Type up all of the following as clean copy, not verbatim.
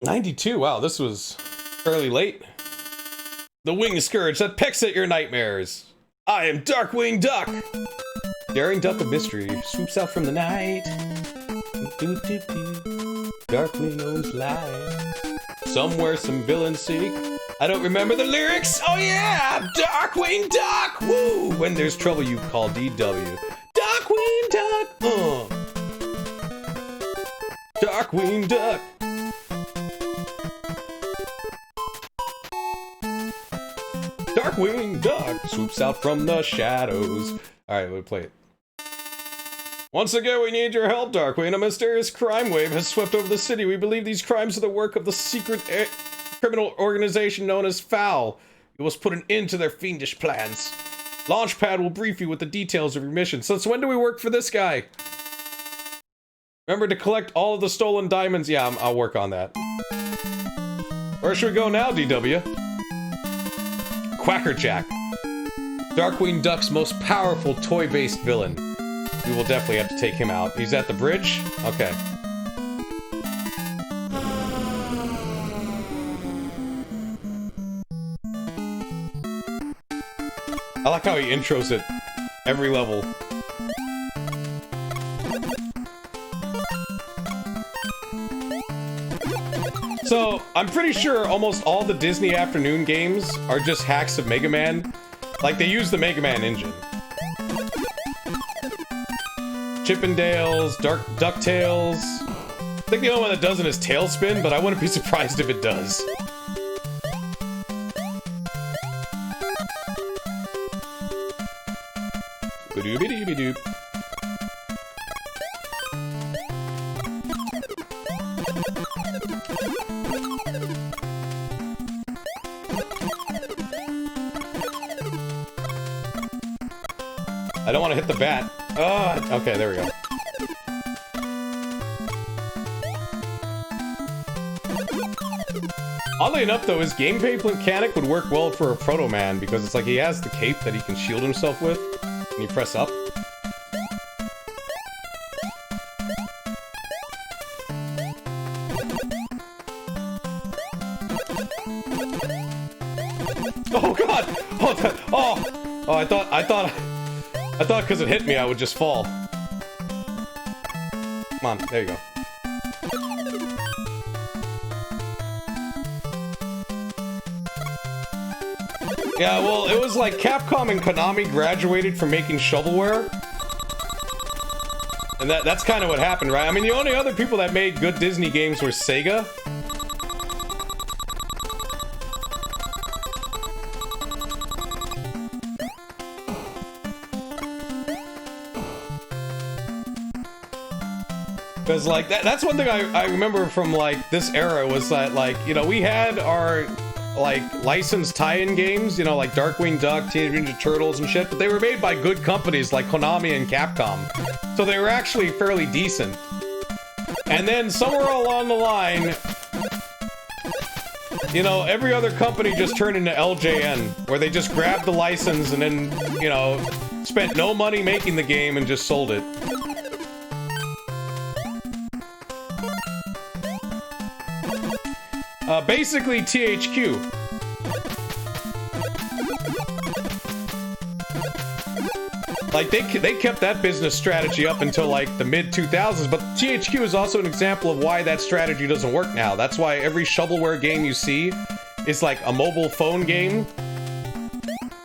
92. Wow, this was fairly late. The winged scourge that pecks at your nightmares. I am Darkwing Duck. Daring duck of mystery swoops out from the night. Darkwing owns light. Somewhere some villains seek. I don't remember the lyrics. Oh yeah, Darkwing Duck. Woo! When there's trouble, you call DW. Darkwing Duck. Darkwing Duck. Darkwing Duck swoops out from the shadows. Alright, we'll play it. Once again, we need your help, Darkwing. A mysterious crime wave has swept over the city. We believe these crimes are the work of the secret criminal organization known as FOUL. You must put an end to their fiendish plans. Launchpad will brief you with the details of your mission. Since when do we work for this guy? Remember to collect all of the stolen diamonds. Yeah, I'll work on that. Where should we go now, DW? Quackerjack. Darkwing Duck's most powerful toy-based villain. We will definitely have to take him out. He's at the bridge? Okay. I like how he intros it every level. So, I'm pretty sure almost all the Disney Afternoon games are just hacks of Mega Man. Like, they use the Mega Man engine. Chippendales, DuckTales. I think the only one that doesn't is Tailspin, but I wouldn't be surprised if it does. Ba-doobie-doobie-doop. I don't want to hit the bat. Oh, okay, there we go. Oddly enough, though, his gameplay mechanic would work well for a Proto Man because it's like he has the cape that he can shield himself with when you press up. Oh God! Oh, oh! I thought because it hit me, I would just fall. Come on, there you go. Yeah, well, it was like Capcom and Konami graduated from making shovelware. And that's kind of what happened, right? I mean, the only other people that made good Disney games were Sega. Because, like, that's one thing I remember from, like, this era was that, like, you know, we had our, like, licensed tie-in games, you know, like Darkwing Duck, Teenage Mutant Ninja Turtles and shit, but they were made by good companies like Konami and Capcom. So they were actually fairly decent. And then somewhere along the line, you know, every other company just turned into LJN, where they just grabbed the license and then, you know, spent no money making the game and just sold it. Basically THQ. Like, they kept that business strategy up until, like, the mid-2000s, but THQ is also an example of why that strategy doesn't work now. That's why every shovelware game you see is, like, a mobile phone game.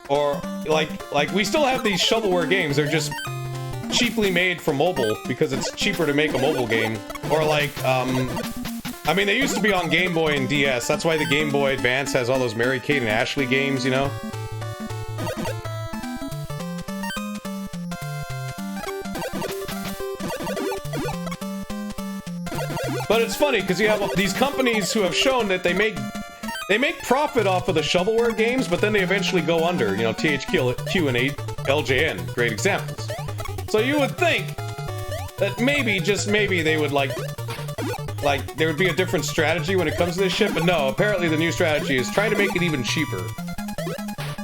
Or, like we still have these shovelware games, they're just cheaply made for mobile, because it's cheaper to make a mobile game. Or, like, I mean, they used to be on Game Boy and DS. That's why the Game Boy Advance has all those Mary-Kate and Ashley games, you know? But it's funny, because you have these companies who have shown that they make profit off of the shovelware games, but then they eventually go under. You know, THQ and LJN, great examples. So you would think that maybe, just maybe, they would, like, there would be a different strategy when it comes to this shit, but no, apparently the new strategy is try to make it even cheaper.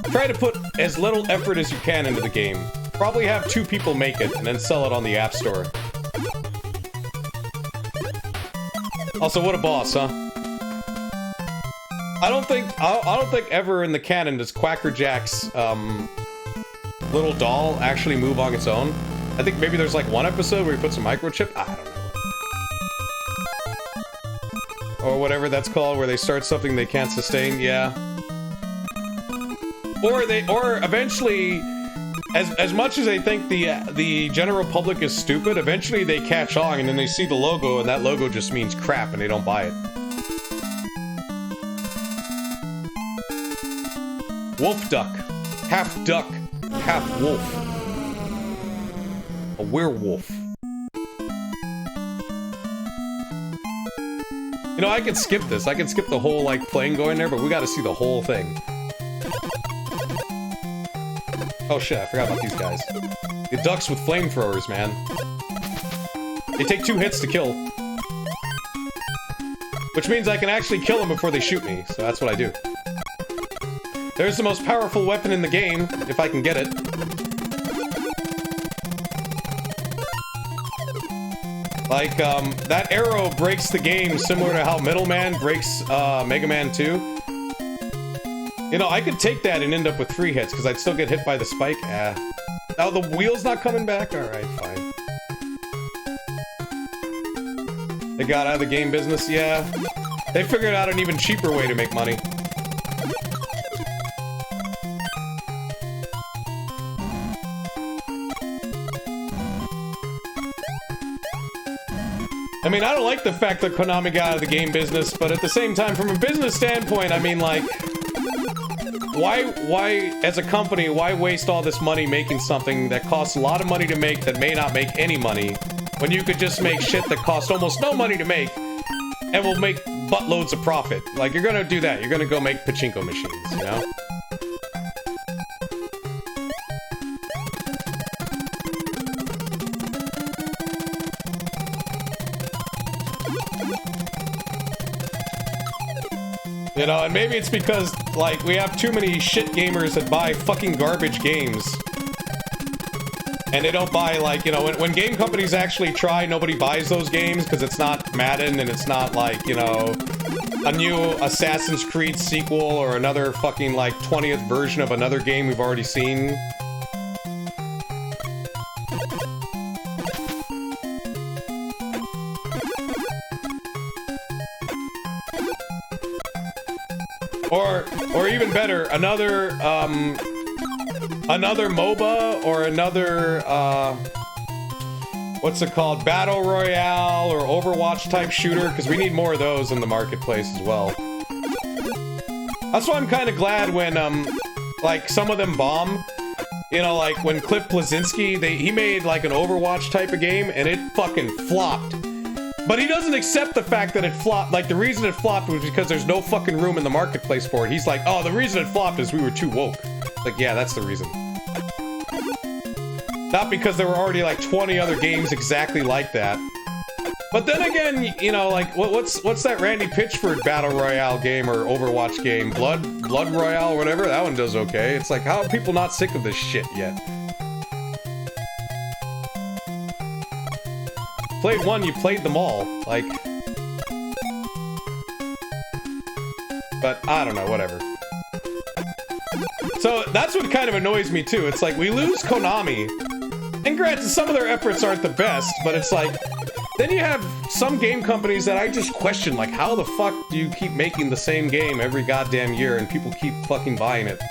Try to put as little effort as you can into the game. Probably have 2 people make it, and then sell it on the App Store. Also, what a boss, huh? I don't think ever in the canon does Quacker Jack's little doll actually move on its own. I think maybe there's like one episode where he puts a microchip. I don't know. Or whatever that's called, where they start something they can't sustain. Yeah. Or eventually, as much as they think the general public is stupid, eventually they catch on and then they see the logo and that logo just means crap and they don't buy it. Wolf duck. Half wolf. A werewolf. You know, I could skip this. I could skip the whole, like, plane going there, but we gotta see the whole thing. Oh shit, I forgot about these guys. The ducks with flamethrowers, man. They take 2 hits to kill. Which means I can actually kill them before they shoot me, so that's what I do. There's the most powerful weapon in the game, if I can get it. Like, that arrow breaks the game similar to how Middle Man breaks, Mega Man 2. You know, I could take that and end up with 3 hits, because I'd still get hit by the spike. Oh, the wheel's not coming back? Alright, fine. They got out of the game business? Yeah. They figured out an even cheaper way to make money. I mean, I don't like the fact that Konami got out of the game business, but at the same time, from a business standpoint, I mean, like... Why, as a company, why waste all this money making something that costs a lot of money to make that may not make any money, when you could just make shit that costs almost no money to make, and will make buttloads of profit? Like, you're gonna do that. You're gonna go make pachinko machines, you know? You know, and maybe it's because, like, we have too many shit gamers that buy fucking garbage games. And they don't buy, like, you know, when game companies actually try, nobody buys those games because it's not Madden and it's not, like, you know, a new Assassin's Creed sequel or another fucking, like, 20th version of another game we've already seen. Or even better, another MOBA or another, what's it called, Battle Royale or Overwatch type shooter, because we need more of those in the marketplace as well. That's why I'm kind of glad when, like, some of them bomb. You know, like, when Cliff Bleszinski, he made, like, an Overwatch type of game, and it fucking flopped. But he doesn't accept the fact that it flopped. Like, the reason it flopped was because there's no fucking room in the marketplace for it. He's like, oh, the reason it flopped is we were too woke. Like, yeah, that's the reason. Not because there were already, like, 20 other games exactly like that. But then again, you know, like, what's that Randy Pitchford Battle Royale game or Overwatch game? Blood Royale or whatever? That one does okay. It's like, how are people not sick of this shit yet? Played one, you played them all, like... But, I don't know, whatever. So, that's what kind of annoys me, too. It's like, we lose Konami. And granted, some of their efforts aren't the best, but it's like... Then you have some game companies that I just question, like, how the fuck do you keep making the same game every goddamn year and people keep fucking buying it?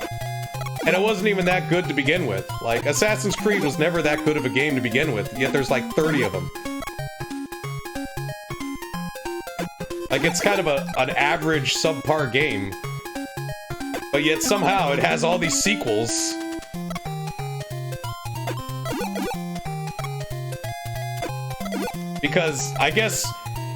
And it wasn't even that good to begin with. Like, Assassin's Creed was never that good of a game to begin with, yet there's like 30 of them. Like, it's kind of an average, subpar game. But yet somehow it has all these sequels. Because, I guess,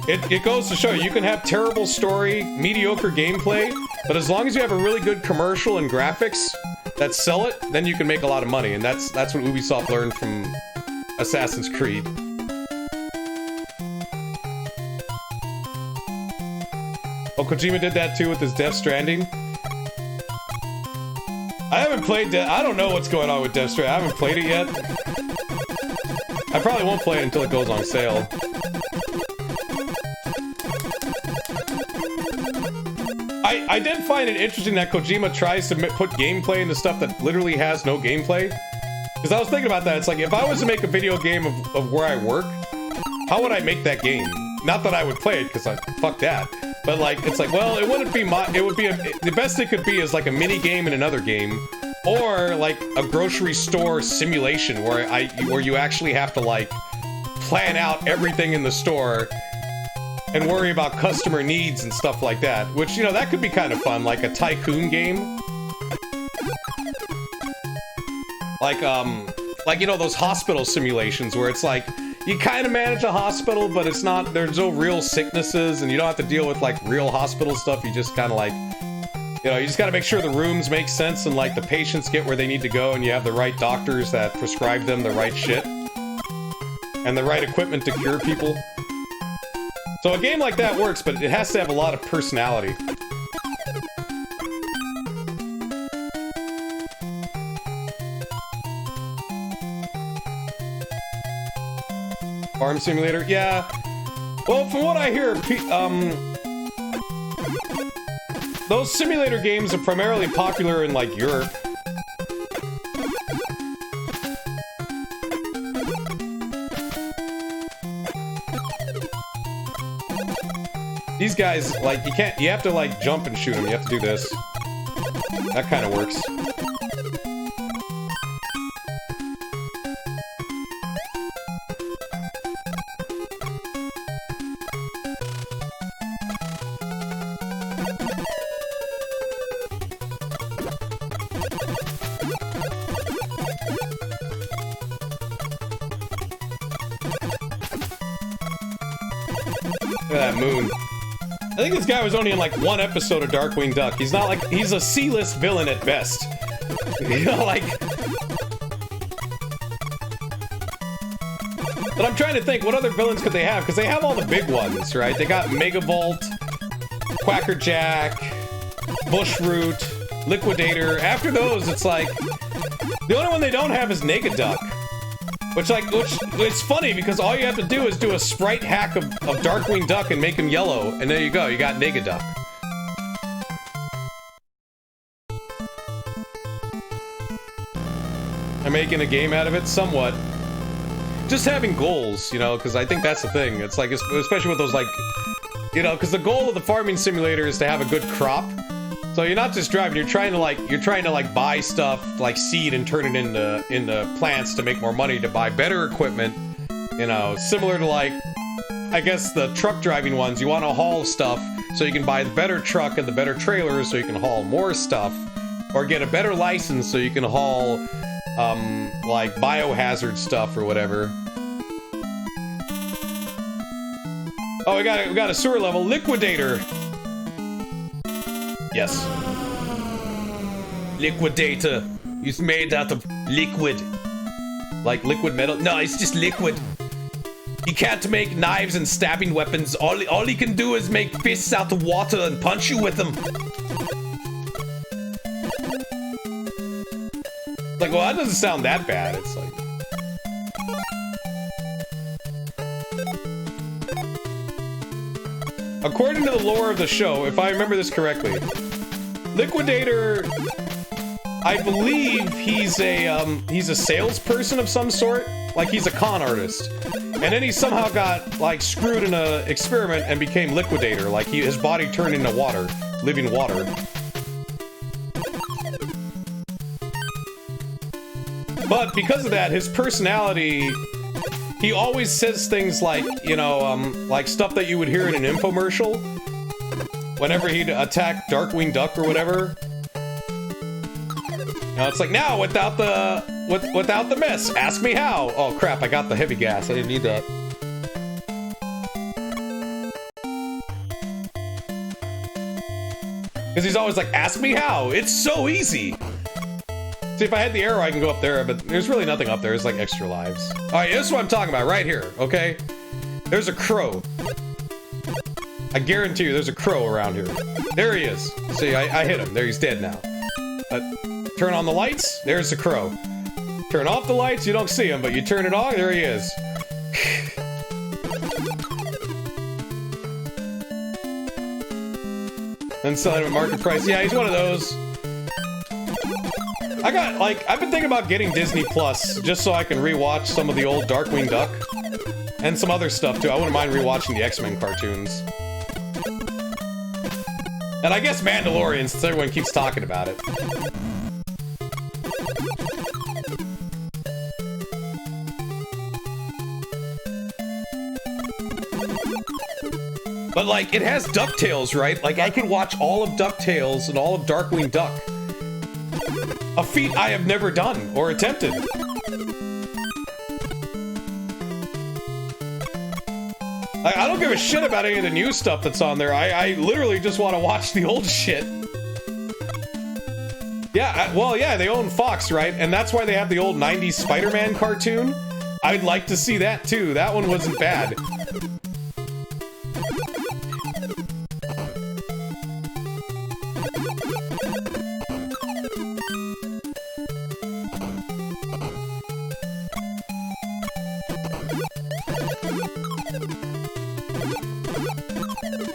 it goes to show you can have terrible story, mediocre gameplay, but as long as you have a really good commercial and graphics that sell it, then you can make a lot of money. And that's what Ubisoft learned from Assassin's Creed. Oh, Kojima did that too with his Death Stranding. I haven't played I don't know what's going on with Death Stranding. I haven't played it yet. I probably won't play it until it goes on sale. I did find it interesting that Kojima tries to put gameplay into stuff that literally has no gameplay. Because I was thinking about that. It's like, if I was to make a video game of where I work, how would I make that game? Not that I would play it, because fuck that. But like, it's like, well, it wouldn't be it would be, the best it could be is like a mini game in another game. Or like a grocery store simulation where you actually have to like plan out everything in the store and worry about customer needs and stuff like that. Which, you know, that could be kind of fun, like a tycoon game. Like, you know, those hospital simulations where it's like, you kind of manage a hospital, but it's not, there's no real sicknesses, and you don't have to deal with, like, real hospital stuff. You just kind of, like, you know, you just gotta make sure the rooms make sense and, like, the patients get where they need to go, and you have the right doctors that prescribe them the right shit. And the right equipment to cure people. So a game like that works, but it has to have a lot of personality. Farm Simulator? Yeah. Well, from what I hear, those simulator games are primarily popular in, like, Europe. These guys, like, you have to, like, jump and shoot them. You have to do this. That kind of works. Look at that moon. I think this guy was only in like one episode of Darkwing Duck. He's not like, he's a C-list villain at best. You know, like... But I'm trying to think, what other villains could they have? Because they have all the big ones, right? They got Megavolt, Quackerjack, Bushroot, Liquidator. After those, it's like... The only one they don't have is Negaduck. Which it's funny because all you have to do is do a sprite hack of Darkwing Duck and make him yellow, and there you go, you got Negaduck. I'm making a game out of it, somewhat. Just having goals, you know, because I think that's the thing. It's like, especially with those, like, you know, because the goal of the farming simulator is to have a good crop. So you're not just driving, you're trying to buy stuff like seed and turn it into plants to make more money, to buy better equipment, you know, similar to, like, I guess the truck driving ones. You want to haul stuff so you can buy the better truck and the better trailers so you can haul more stuff, or get a better license so you can haul like biohazard stuff or whatever. Oh, we got a sewer level Liquidator. Yes. Liquidator. It's made out of liquid. Like liquid metal? No, it's just liquid. He can't make knives and stabbing weapons. All he can do is make fists out of water and punch you with them. Like, well, that doesn't sound that bad. It's like... According to the lore of the show, if I remember this correctly, Liquidator, I believe he's a salesperson of some sort. Like, he's a con artist. And then he somehow got, like, screwed in an experiment and became Liquidator. Like, his body turned into water. Living water. But because of that, his personality... He always says things like, you know, like stuff that you would hear in an infomercial. Whenever he'd attack Darkwing Duck or whatever. You know, it's like, now, without the mess, ask me how. Oh, crap, I got the heavy gas. I didn't need that. Because he's always like, ask me how. It's so easy. See, if I had the arrow, I can go up there, but there's really nothing up there. It's like extra lives. All right, this is what I'm talking about right here, okay? There's a crow. I guarantee you there's a crow around here. There he is. See, I hit him. There, he's dead now. Turn on the lights. There's the crow. Turn off the lights. You don't see him, but you turn it on. There he is. and selling him at market price. Yeah, he's one of those. I've been thinking about getting Disney Plus just so I can rewatch some of the old Darkwing Duck and some other stuff too. I wouldn't mind rewatching the X-Men cartoons. And I guess Mandalorian, since everyone keeps talking about it. But like, it has DuckTales, right? Like, I can watch all of DuckTales and all of Darkwing Duck. A feat I have never done or attempted. I don't give a shit about any of the new stuff that's on there. I literally just want to watch the old shit. Yeah, well, yeah, they own Fox, right? And that's why they have the old 90s Spider-Man cartoon. I'd like to see that, too. That one wasn't bad.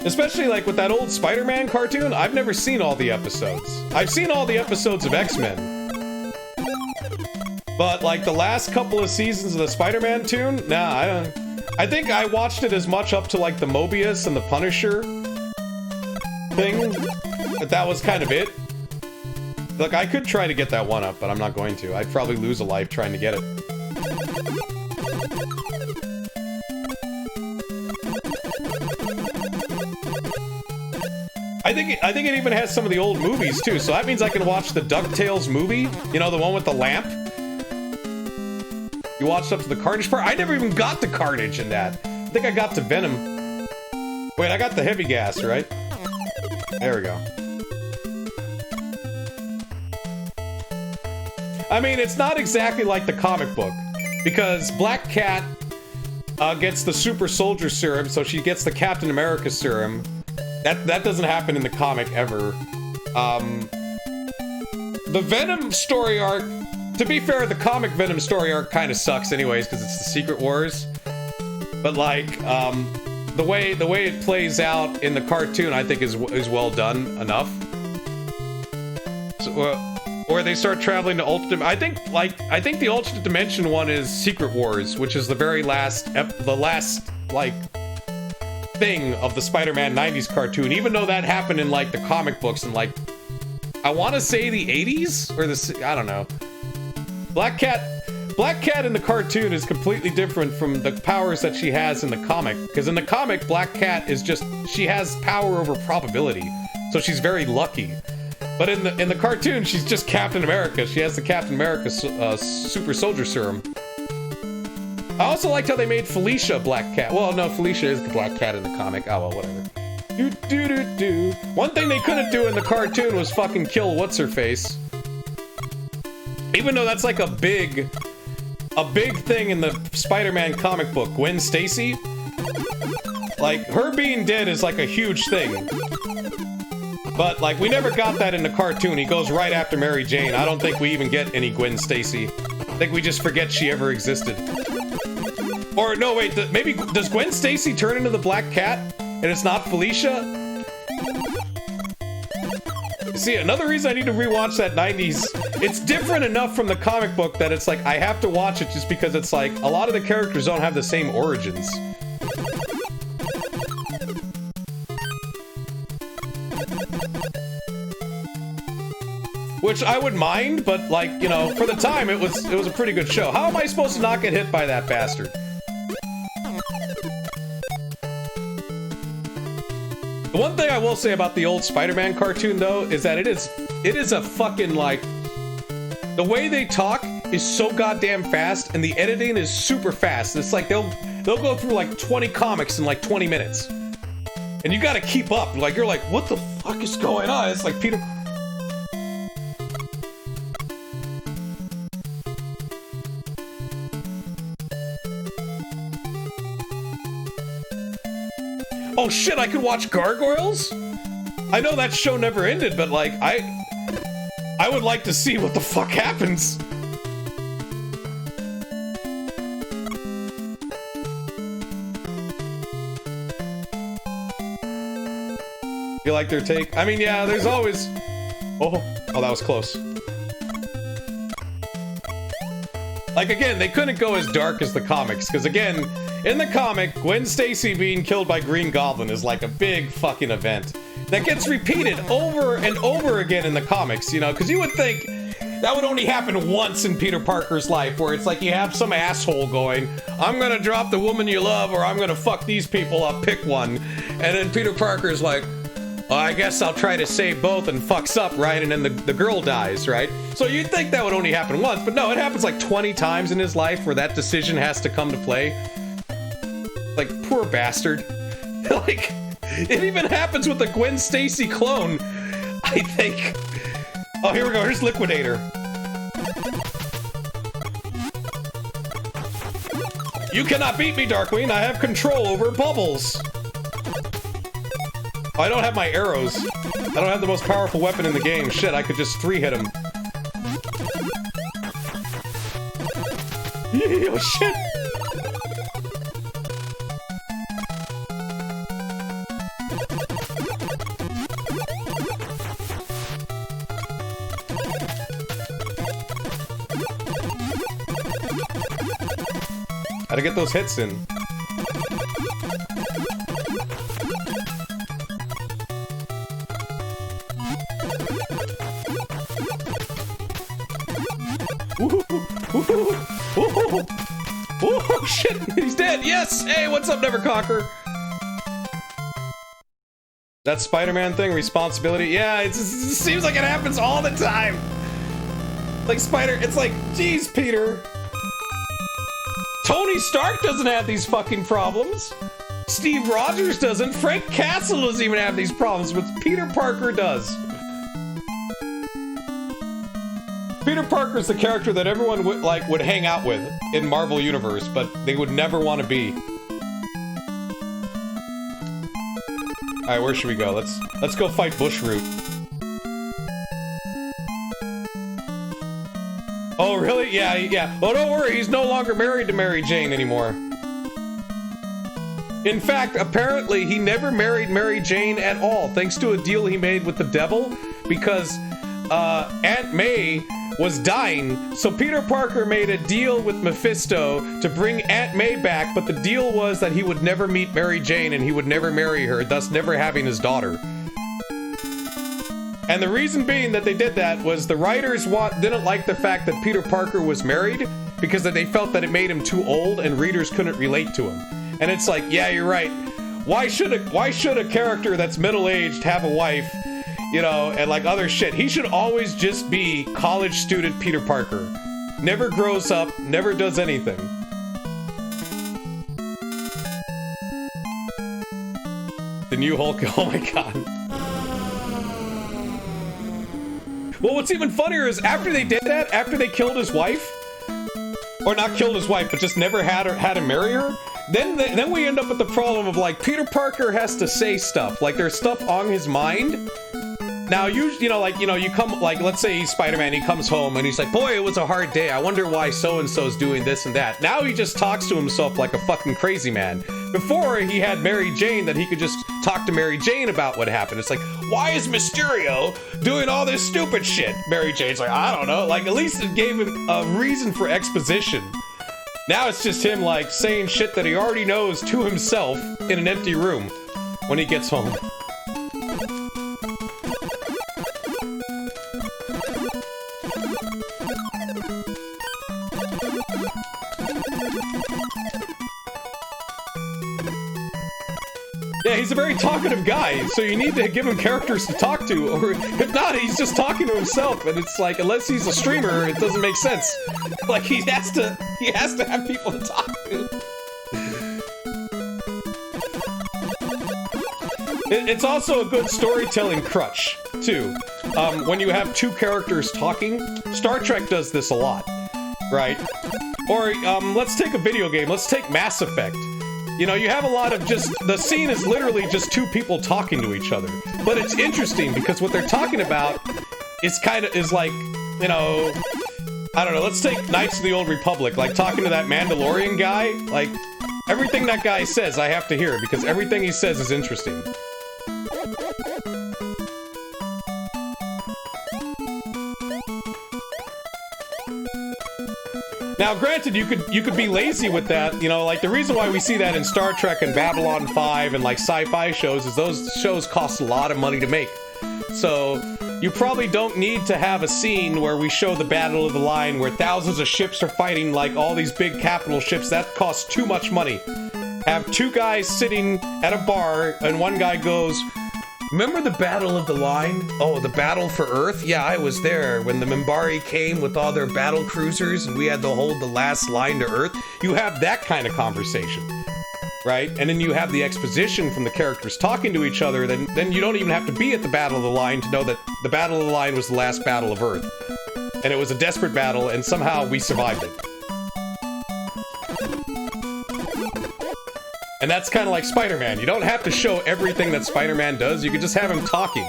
Especially like with that old Spider-Man cartoon, I've never seen all the episodes. I've seen all the episodes of X-Men. But like the last couple of seasons of the Spider-Man tune, nah, I don't. I think I watched it as much up to like the Mobius and the Punisher thing. That was kind of it. Look, I could try to get that one up, but I'm not going to. I'd probably lose a life trying to get it. I think it even has some of the old movies too, so that means I can watch the DuckTales movie, you know, the one with the lamp. You watched up to the Carnage part? I never even got the Carnage in that. I think I got to Venom. Wait, I got the heavy gas, right? There we go. I mean, it's not exactly like the comic book, because Black Cat gets the super soldier serum, so she gets the Captain America serum. That doesn't happen in the comic ever. The Venom story arc, to be fair, the comic Venom story arc kind of sucks anyways, because it's the Secret Wars. But like, the way it plays out in the cartoon, I think is well done enough. So, or they start traveling to alternate. I think the alternate dimension one is Secret Wars, which is the very last like thing of the Spider-Man 90s cartoon, even though that happened in like the comic books in like, I want to say the 80s or I don't know. Black Cat in the cartoon is completely different from the powers that she has in the comic, because in the comic Black Cat is just, she has power over probability, so she's very lucky. But in the cartoon, she's just Captain America. She has the Captain America super soldier serum. I also liked how they made Felicia Black Cat. Well, no, Felicia is the Black Cat in the comic. Oh, well, whatever. One thing they couldn't do in the cartoon was fucking kill What's-Her-Face. Even though that's like a big thing in the Spider-Man comic book. Gwen Stacy. Like, her being dead is like a huge thing. But, like, we never got that in the cartoon. He goes right after Mary Jane. I don't think we even get any Gwen Stacy. I think we just forget she ever existed. Or, no, wait, maybe, does Gwen Stacy turn into the Black Cat? And it's not Felicia? See, another reason I need to rewatch that 90s, it's different enough from the comic book that it's like, I have to watch it just because it's like, a lot of the characters don't have the same origins. Which I would mind, but like, you know, for the time, it was a pretty good show. How am I supposed to not get hit by that bastard? The one thing I will say about the old Spider-Man cartoon, though, is that it is a fucking, like, the way they talk is so goddamn fast, and the editing is super fast. It's like they'll go through like 20 comics in like 20 minutes. And you gotta keep up. Like, you're like, what the fuck is going on? It's like Peter... Oh shit, I could watch Gargoyles? I know that show never ended, but like, I would like to see what the fuck happens. You like their take? I mean, yeah, there's always... Oh, that was close. Like, again, they couldn't go as dark as the comics, because, again, in the comic, Gwen Stacy being killed by Green Goblin is like a big fucking event that gets repeated over and over again in the comics, you know, because you would think that would only happen once in Peter Parker's life, where it's like you have some asshole going, I'm gonna drop the woman you love, or I'm gonna fuck these people up, pick one. And then Peter Parker's like, well, I guess I'll try to save both, and fucks up, right? And then the girl dies, right? So you'd think that would only happen once, but no, it happens like 20 times in his life where that decision has to come to play. Like, poor bastard. Like, it even happens with the Gwen Stacy clone, I think. Oh, here we go, here's Liquidator. You cannot beat me, Darkwing, I have control over bubbles. Oh, I don't have my arrows. I don't have the most powerful weapon in the game. Shit, I could just 3-hit him. Oh, shit. Gotta get those hits in. Oh shit, he's dead. Yes. Hey, what's up, Neverconquer? That Spider-Man thing, responsibility. Yeah, it seems like it happens all the time. Like it's like, geez, Peter. Tony Stark doesn't have these fucking problems. Steve Rogers doesn't. Frank Castle doesn't even have these problems, but Peter Parker does. Peter Parker's the character that everyone would hang out with in Marvel Universe, but they would never want to be. All right, where should we go? Let's go fight Bushroot. Oh, really? Yeah. Oh, don't worry, he's no longer married to Mary Jane anymore. In fact, apparently, he never married Mary Jane at all, thanks to a deal he made with the devil, because Aunt May was dying, so Peter Parker made a deal with Mephisto to bring Aunt May back, but the deal was that he would never meet Mary Jane and he would never marry her, thus never having his daughter. And the reason being that they did that was the writers didn't like the fact that Peter Parker was married, because they felt that it made him too old and readers couldn't relate to him. And it's like, yeah, you're right. Why should a character that's middle-aged have a wife, you know, and like other shit? He should always just be college student Peter Parker. Never grows up, never does anything. The new Hulk, oh my god. Well, what's even funnier is after they did that, after they killed his wife, or not killed his wife, but just never had him marry her, then we end up with the problem of like Peter Parker has to say stuff, like there's stuff on his mind. Now, you come, like, let's say he's Spider-Man, he comes home and he's like, boy, it was a hard day. I wonder why so-and-so's doing this and that. Now he just talks to himself like a fucking crazy man. Before, he had Mary Jane that he could just talk to Mary Jane about what happened. It's like, why is Mysterio doing all this stupid shit? Mary Jane's like, I don't know. Like, at least it gave him a reason for exposition. Now it's just him, like, saying shit that he already knows to himself in an empty room when he gets home. Yeah, he's a very talkative guy, so you need to give him characters to talk to, or if not, he's just talking to himself, and it's like, unless he's a streamer, it doesn't make sense. Like, he has to have people to talk to. It's also a good storytelling crutch, too. When you have two characters talking, Star Trek does this a lot, right? Or, let's take a video game, let's take Mass Effect. You know, you have a lot of just, the scene is literally just two people talking to each other. But it's interesting because what they're talking about is like, you know, I don't know, let's take Knights of the Old Republic, like talking to that Mandalorian guy, like, everything that guy says I have to hear because everything he says is interesting. Now, granted, you could be lazy with that, you know, like the reason why we see that in Star Trek and Babylon 5 and like sci-fi shows is those shows cost a lot of money to make. So you probably don't need to have a scene where we show the Battle of the Line where thousands of ships are fighting like all these big capital ships. That costs too much money. Have two guys sitting at a bar and one guy goes, "Remember the Battle of the Line? Oh, the battle for Earth? Yeah, I was there when the Minbari came with all their battle cruisers and we had to hold the last line to Earth." You have that kind of conversation, right? And then you have the exposition from the characters talking to each other. Then you don't even have to be at the Battle of the Line to know that the Battle of the Line was the last battle of Earth. And it was a desperate battle, and somehow we survived it. And that's kind of like Spider-Man. You don't have to show everything that Spider-Man does. You can just have him talking.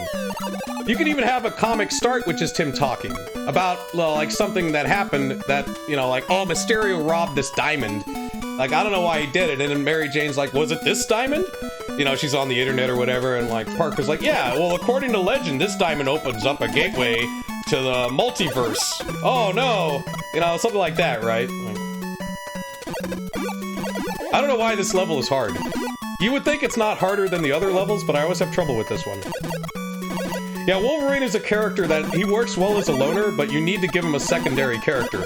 You can even have a comic start with just him talking about, well, like something that happened that, you know, like, oh, Mysterio robbed this diamond. Like, I don't know why he did it. And then Mary Jane's like, was it this diamond? You know, she's on the internet or whatever. And like, Parker's like, yeah, well, according to legend, this diamond opens up a gateway to the multiverse. Oh, no. You know, something like that, right? Like, I don't know why this level is hard. You would think it's not harder than the other levels, but I always have trouble with this one. Yeah, Wolverine is a character that he works well as a loner, but you need to give him a secondary character.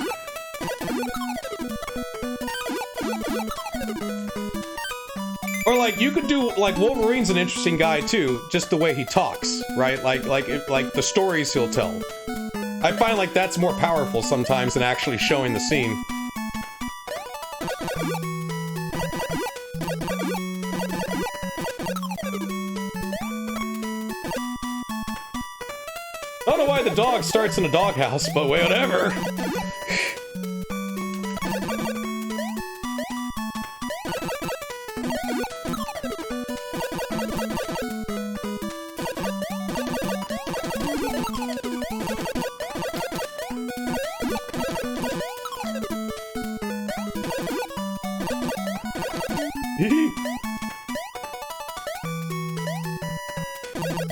Or like, you could do, like, Wolverine's an interesting guy too, just the way he talks, right? Like the stories he'll tell. I find like that's more powerful sometimes than actually showing the scene. I don't know why the dog starts in a doghouse, but whatever.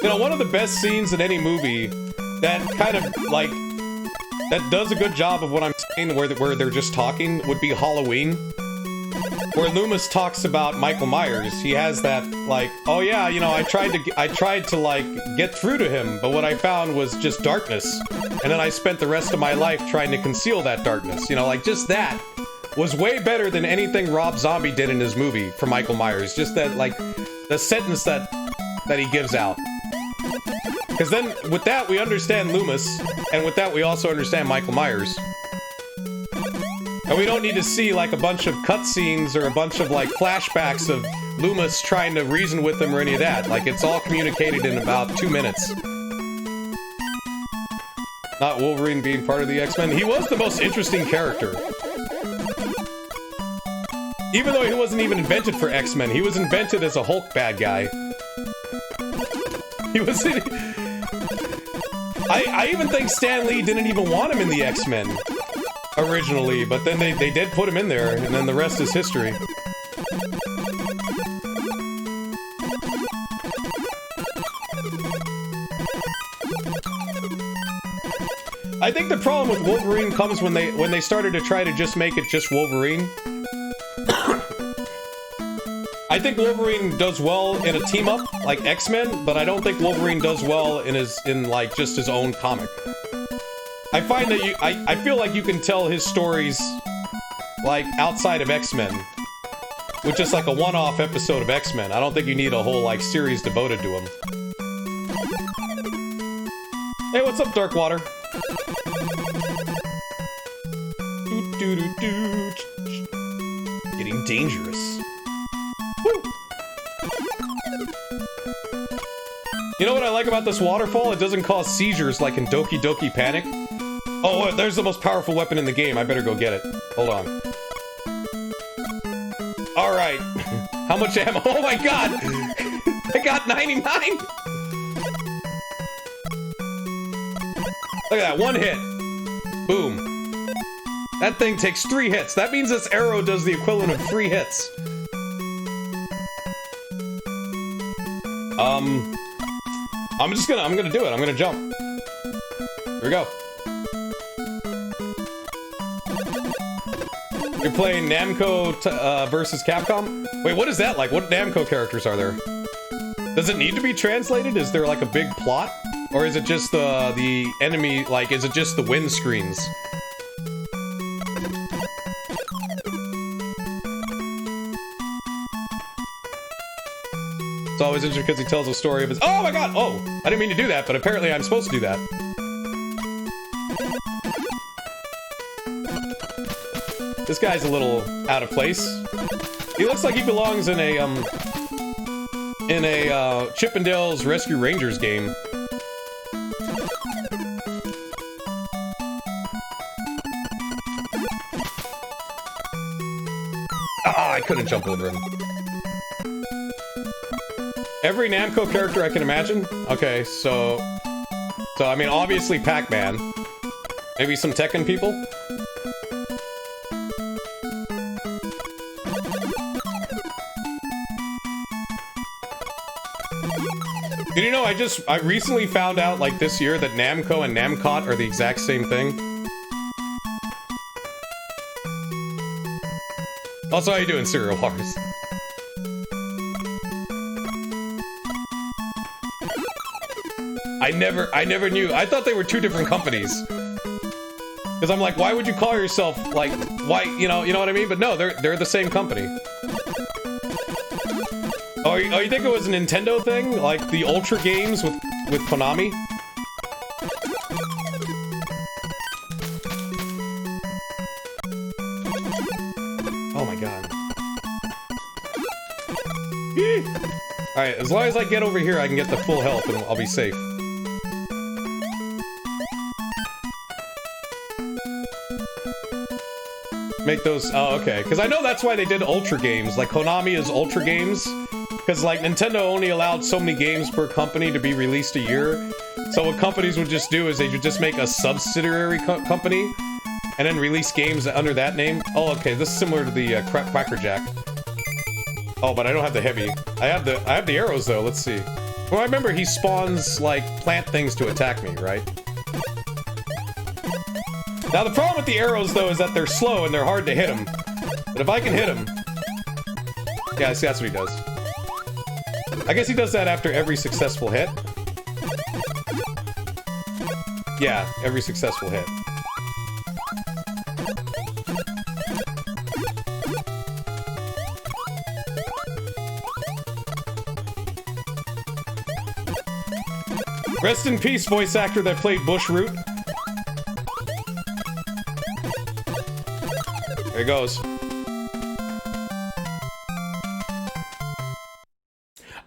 You know, one of the best scenes in any movie that kind of, like, that does a good job of what I'm saying, where they're just talking, would be Halloween. Where Loomis talks about Michael Myers. He has that, like, oh yeah, you know, I tried to, like, get through to him, but what I found was just darkness. And then I spent the rest of my life trying to conceal that darkness. You know, like, just that was way better than anything Rob Zombie did in his movie for Michael Myers. Just that, like, the sentence that he gives out. Because then, with that, we understand Loomis, and with that, we also understand Michael Myers. And we don't need to see, like, a bunch of cutscenes or a bunch of, like, flashbacks of Loomis trying to reason with him or any of that. Like, it's all communicated in about 2 minutes. Not Wolverine being part of the X-Men. He was the most interesting character. Even though he wasn't even invented for X-Men, he was invented as a Hulk bad guy. He was... I even think Stan Lee didn't even want him in the X-Men originally, but then they did put him in there, and then the rest is history. I think the problem with Wolverine comes when they started to try to just make it just Wolverine. I think Wolverine does well in a team-up, like X-Men, but I don't think Wolverine does well in like, just his own comic. I find that I feel like you can tell his stories, like, outside of X-Men. With just, like, a one-off episode of X-Men. I don't think you need a whole, like, series devoted to him. Hey, what's up, Darkwater? Getting dangerous. Woo! You know what I like about this waterfall? It doesn't cause seizures like in Doki Doki Panic. Oh, there's the most powerful weapon in the game. I better go get it. Hold on. Alright. How much ammo? Oh my god! I got 99! Look at that, one hit. Boom. That thing takes 3 hits. That means this arrow does the equivalent of 3 hits. I'm gonna do it. I'm gonna jump. Here we go. You're playing Namco versus Capcom? Wait, what is that like? What Namco characters are there? Does it need to be translated? Is there like a big plot? Or is it just the enemy, like, is it just the wind screens? It's always interesting because he tells a story of his— oh my god! Oh! I didn't mean to do that, but apparently I'm supposed to do that. This guy's a little out of place. He looks like he belongs in a Chippendales Rescue Rangers game. Ah, I couldn't jump over him. Every Namco character I can imagine? Okay, so I mean, obviously Pac-Man. Maybe some Tekken people? Did you know I recently found out, like, this year that Namco and Namcot are the exact same thing? Also, how you doing, Serial Wars? I never knew. I thought they were two different companies. Because I'm like, why would you call yourself, like, why, you know what I mean? But no, they're the same company. Oh, you think it was a Nintendo thing? Like the Ultra games with Konami? Oh my god. Alright, as long as I get over here, I can get the full health and I'll be safe. Make those— oh, okay. Because I know that's why they did Ultra games. Like, Konami is Ultra games. Because, like, Nintendo only allowed so many games per company to be released a year. So what companies would just do is they would just make a subsidiary company and then release games under that name. Oh, okay, this is similar to the Quacker Jack. Oh, but I don't have the heavy. I have the arrows, though. Let's see. Well, I remember he spawns, like, plant things to attack me, right? Now, the problem with the arrows, though, is that they're slow and they're hard to hit him. But if I can hit him— yeah, see, that's what he does. I guess he does that after every successful hit. Yeah, every successful hit. Rest in peace, voice actor that played Bushroot. There he goes.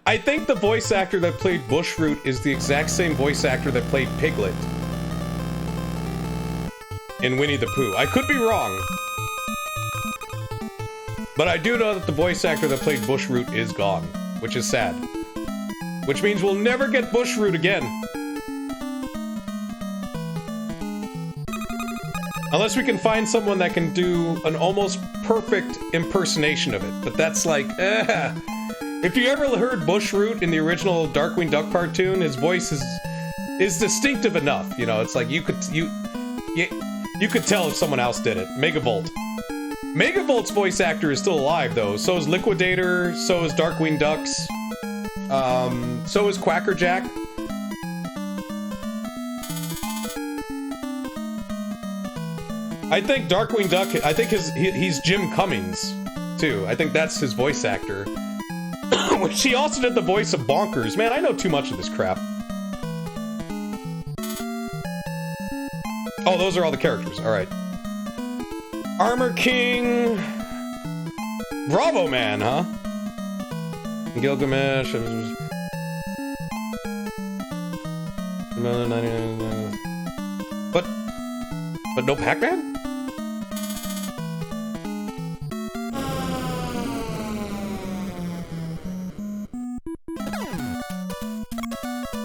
I think the voice actor that played Bushroot is the exact same voice actor that played Piglet in Winnie the Pooh. I could be wrong, but I do know that the voice actor that played Bushroot is gone, which is sad. Which means we'll never get Bushroot again. Unless we can find someone that can do an almost perfect impersonation of it, but that's like, If you ever heard Bushroot in the original Darkwing Duck cartoon, his voice is distinctive enough. You know, it's like you could tell if someone else did it. Megavolt. Megavolt's voice actor is still alive though. So is Liquidator. So is Darkwing Ducks. So is Quacker Jack. I think Darkwing Duck. I think he's Jim Cummings too. I think that's his voice actor. Which he also did the voice of Bonkers. Man, I know too much of this crap. Oh, those are all the characters. All right. Armor King. Bravo Man, huh? Gilgamesh. But no Pac-Man?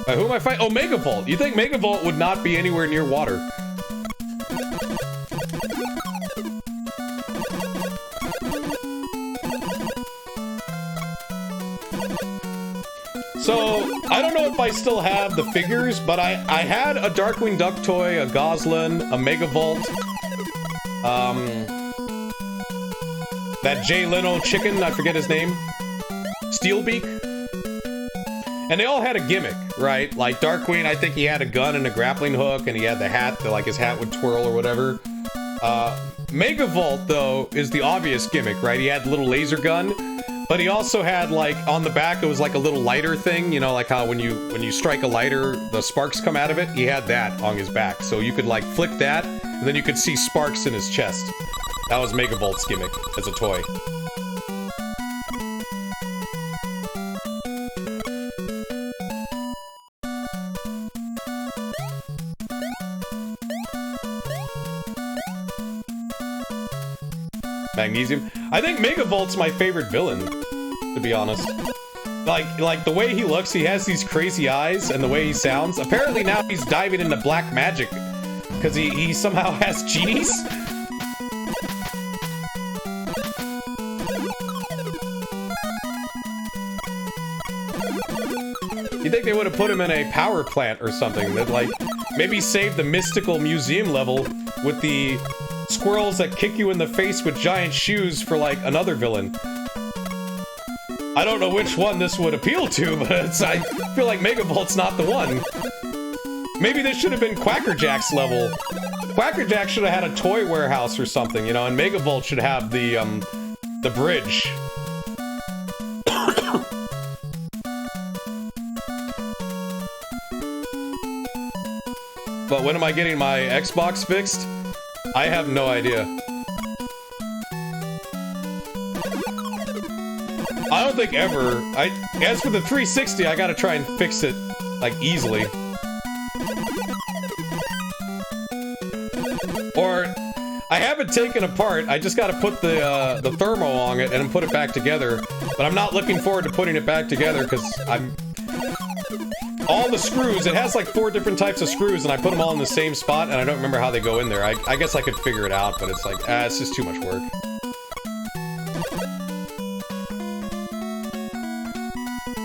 Who am I fighting? Oh, Megavolt. You think Megavolt would not be anywhere near water? So, I don't know if I still have the figures, but I had a Darkwing Duck toy, a Goslin, a Megavolt. That Jay Leno chicken, I forget his name. Steelbeak. And they all had a gimmick, right? Like Darkwing, I think he had a gun and a grappling hook, and he had the hat that, like, his hat would twirl or whatever. Megavolt, though, is the obvious gimmick, right? He had the little laser gun, but he also had, like, on the back, it was like a little lighter thing, you know, like how when you strike a lighter, the sparks come out of it. He had that on his back, so you could, like, flick that, and then you could see sparks in his chest. That was Megavolt's gimmick as a toy. Magnesium. I think Megavolt's my favorite villain, to be honest. Like the way he looks, he has these crazy eyes, and the way he sounds. Apparently now he's diving into black magic because he somehow has genies. You think they would have put him in a power plant or something that, like, maybe save the mystical museum level with the squirrels that kick you in the face with giant shoes for, like, another villain. I don't know which one this would appeal to, but I feel like Megavolt's not the one. Maybe this should have been Quackerjack's level. Quackerjack should have had a toy warehouse or something, you know, and Megavolt should have the bridge. But when am I getting my Xbox fixed? I have no idea. I don't think ever. As for the 360, I gotta try and fix it, like, easily. Or, I have it taken apart, I just gotta put the thermo on it and put it back together. But I'm not looking forward to putting it back together, because all the screws, it has like 4 different types of screws, and I put them all in the same spot, and I don't remember how they go in there. I guess I could figure it out, but it's like, it's just too much work.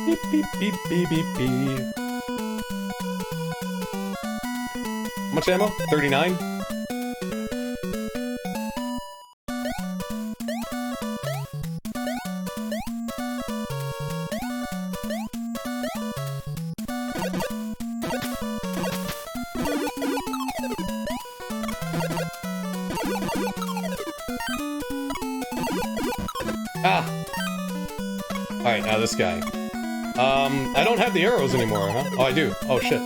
Beep, beep, beep, beep, beep, beep. How much ammo? 39? Alright, now this guy. I don't have the arrows anymore, huh? Oh, I do. Oh, shit.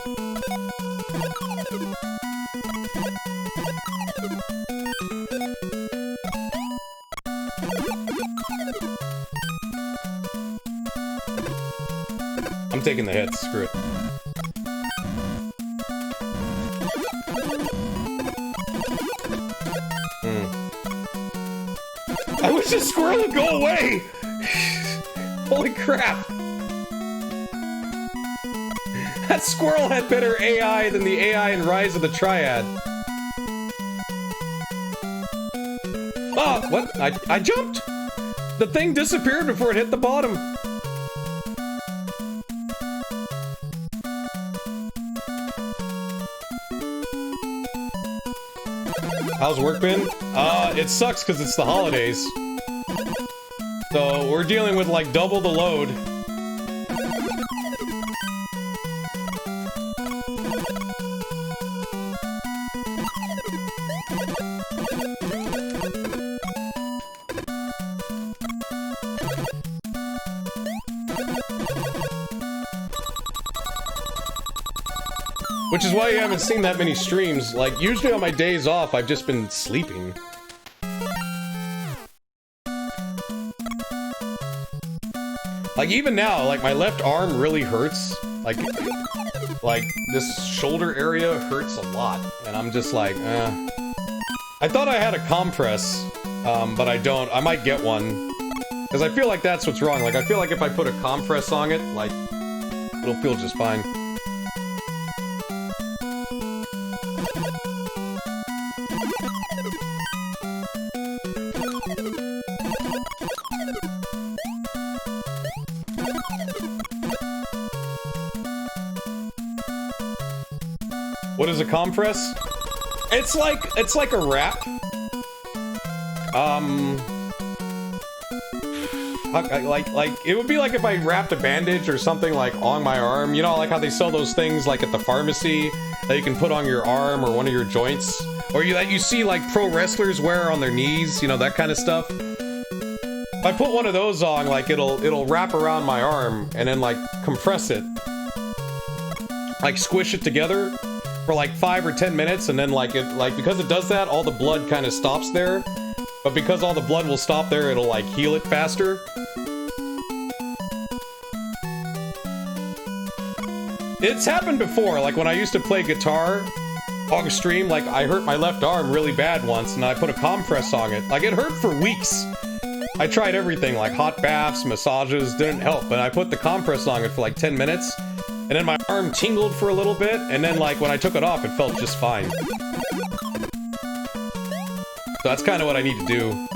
I'm taking the hits. Screw it. I wish the squirrel would go away! Holy crap! That squirrel had better AI than the AI in Rise of the Triad. Oh, what? I jumped! The thing disappeared before it hit the bottom. How's work been? It sucks because it's the holidays. So we're dealing with like double the load. Which is why you haven't seen that many streams. Like, usually on my days off, I've just been sleeping. Like, even now, like, my left arm really hurts. Like, this shoulder area hurts a lot. And I'm just like, I thought I had a compress, but I don't. I might get one. Because I feel like that's what's wrong. Like, I feel like if I put a compress on it, like, it'll feel just fine. What is a compress? It's like a wrap. Like, it would be like if I wrapped a bandage or something like on my arm. You know, like how they sell those things like at the pharmacy that you can put on your arm or one of your joints, or that you see like pro wrestlers wear on their knees. You know, that kind of stuff. If I put one of those on, like it'll wrap around my arm and then like compress it, like squish it together for like 5 or 10 minutes, and then because it does that, all the blood kind of stops there. But because all the blood will stop there, it'll like heal it faster. It's happened before, like when I used to play guitar on stream, like I hurt my left arm really bad once and I put a compress on it. Like it hurt for weeks. I tried everything, like hot baths, massages, didn't help, but I put the compress on it for like 10 minutes and then my arm tingled for a little bit, and then like when I took it off, it felt just fine. So that's kind of what I need to do.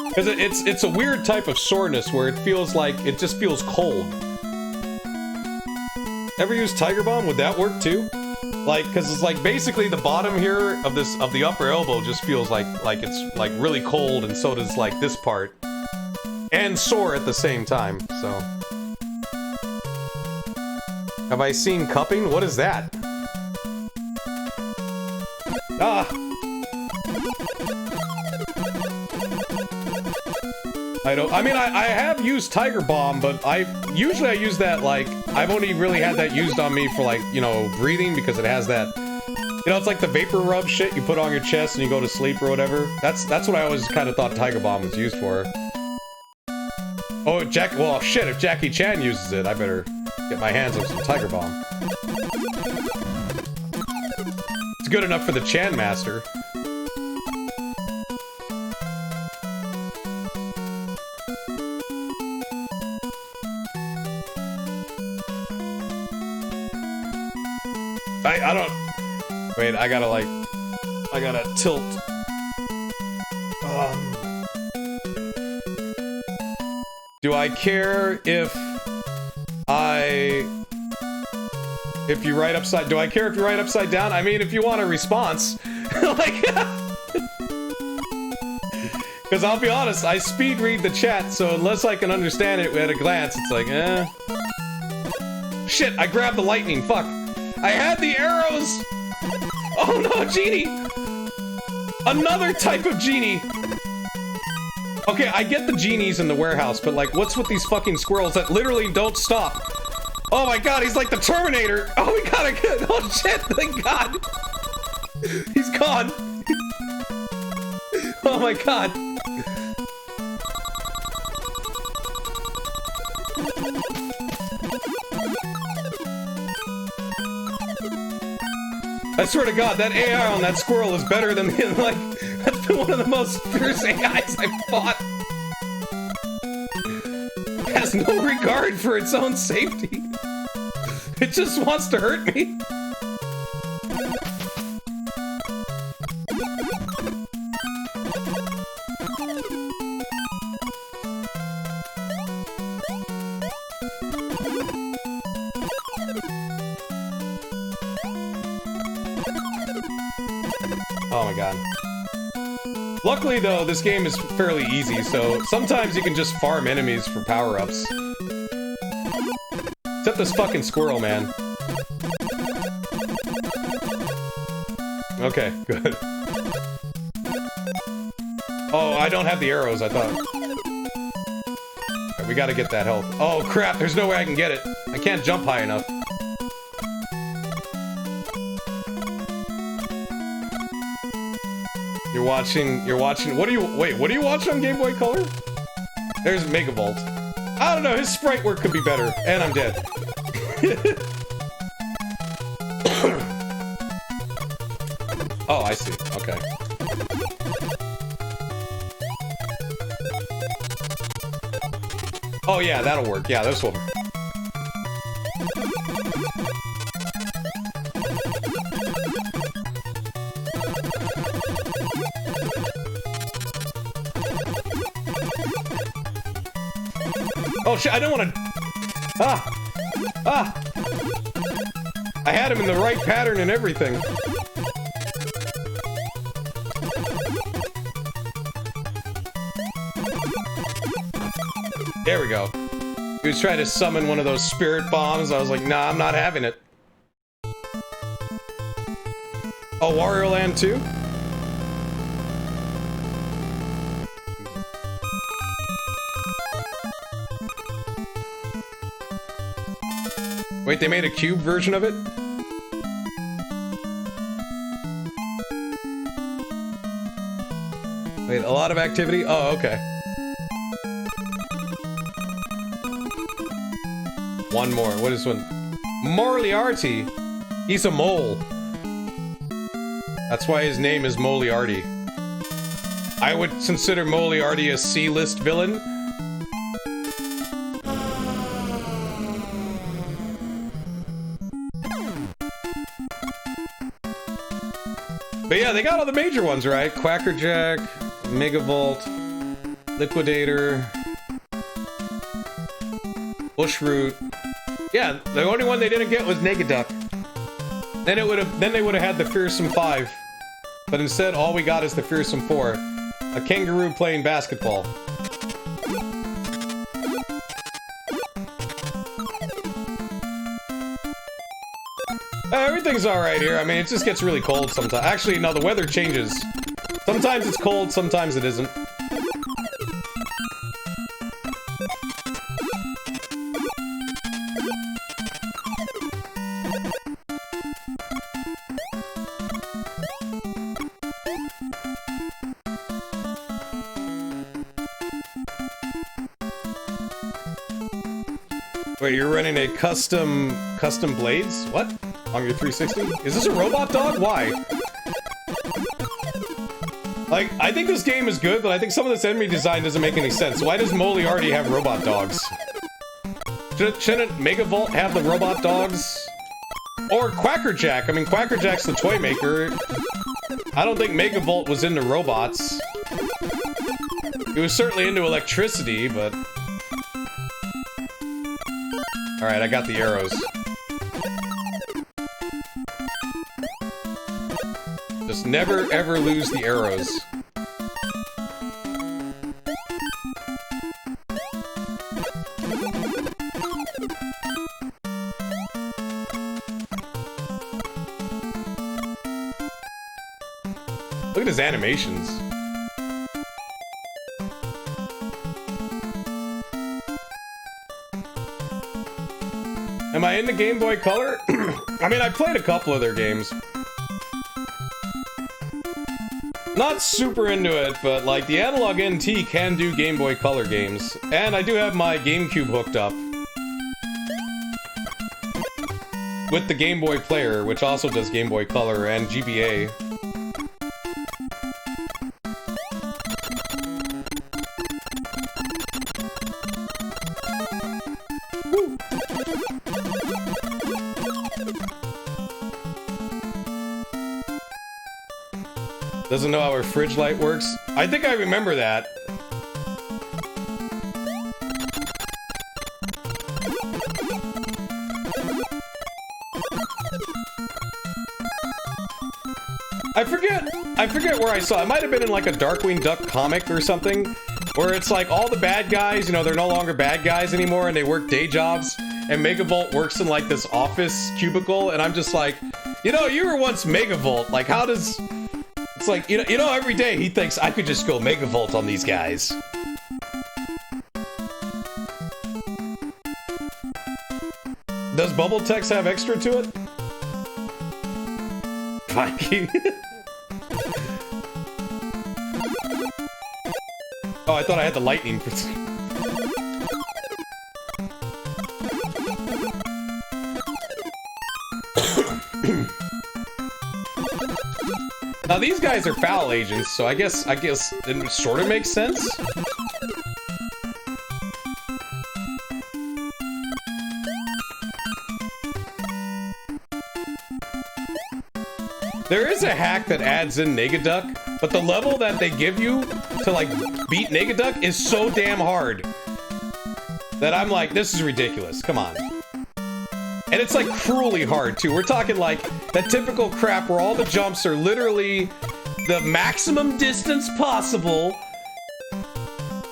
Because it's a weird type of soreness where it feels like it just feels cold. Ever use Tiger Balm? Would that work too? Like, because it's like basically the bottom here of the upper elbow just feels like it's like really cold, and so does like this part. And sore at the same time, so. Have I seen cupping? What is that? Ah! I have used Tiger Balm, but usually I use that, like, I've only really had that used on me for, like, you know, breathing, because it has that, you know, it's like the vapor rub shit you put on your chest and you go to sleep or whatever. That's what I always kind of thought Tiger Balm was used for. Oh, well, shit, if Jackie Chan uses it, I better get my hands on some Tiger Balm. It's good enough for the Chan Master. I don't... Wait, I gotta tilt. Do I care if you write upside... Do I care if you write upside down? I mean, if you want a response. Like... Because I'll be honest, I speed read the chat, so unless I can understand it at a glance, it's like, eh. Shit, I grabbed the lightning, fuck. I had the arrows! Oh no, genie! Another type of genie! Okay, I get the genies in the warehouse, but like, what's with these fucking squirrels that literally don't stop? Oh my god, he's like the Terminator! Oh, we gotta get... Oh shit, thank god! He's gone! Oh my god! I swear to god, that AI on that squirrel is better than the, like, that's been one of the most fierce AIs I've fought. It has no regard for its own safety. It just wants to hurt me. Oh my god. Luckily though, this game is fairly easy, so sometimes you can just farm enemies for power-ups. Except this fucking squirrel, man. Okay, good. Oh, I don't have the arrows, I thought. Okay, we gotta get that health. Oh crap, there's no way I can get it. I can't jump high enough. You're watching, what are you watching on Game Boy Color? There's Megavolt. I don't know, his sprite work could be better, and I'm dead. Oh, I see, okay. Oh yeah, that'll work, yeah, this will. Oh shit, I don't want to... Ah! I had him in the right pattern and everything. There we go. He was trying to summon one of those spirit bombs. I was like, nah, I'm not having it. Oh, Wario Land 2? Wait, they made a cube version of it? Wait, a lot of activity? Oh, okay. One more. What is one? Moriarty. He's a mole. That's why his name is Moriarty. I would consider Moriarty a C-list villain. But yeah, they got all the major ones, right? Quackerjack, Megavolt, Liquidator, Bushroot. Yeah, the only one they didn't get was Negaduck. Then they would have had the Fearsome 5. But instead, all we got is the Fearsome 4. A kangaroo playing basketball. Everything's alright here. I mean, it just gets really cold sometimes. Actually, no, the weather changes. Sometimes it's cold, sometimes it isn't. Wait, you're running a custom blades? What? On your 360? Is this a robot dog? Why? Like, I think this game is good, but I think some of this enemy design doesn't make any sense. Why does Moriarty have robot dogs? Shouldn't Megavolt have the robot dogs? Or Quackerjack? I mean, Quackerjack's the toy maker. I don't think Megavolt was into robots. He was certainly into electricity, but... Alright, I got the arrows. Just never ever lose the arrows. Look at his animations. Am I into Game Boy Color? I mean, I played a couple of their games. Not super into it, but like the Analogue NT can do Game Boy Color games. And I do have my GameCube hooked up with the Game Boy Player, which also does Game Boy Color and GBA. Woo. Doesn't know how her fridge light works? I think I remember that. I forget where I saw it. It might have been in like a Darkwing Duck comic or something, where it's like all the bad guys, you know, they're no longer bad guys anymore and they work day jobs, and Megavolt works in like this office cubicle, and I'm just like, you know, you were once Megavolt. Like, how does... It's like, you know, every day he thinks I could just go Megavolt on these guys. Does Bubble Text have extra to it? Viking. Oh, I thought I had the lightning for... Now these guys are foul agents, so I guess it sort of makes sense. There is a hack that adds in Negaduck, but the level that they give you to like beat Negaduck is so damn hard that I'm like, this is ridiculous. Come on. And it's like cruelly hard too. We're talking like that typical crap where all the jumps are literally the maximum distance possible.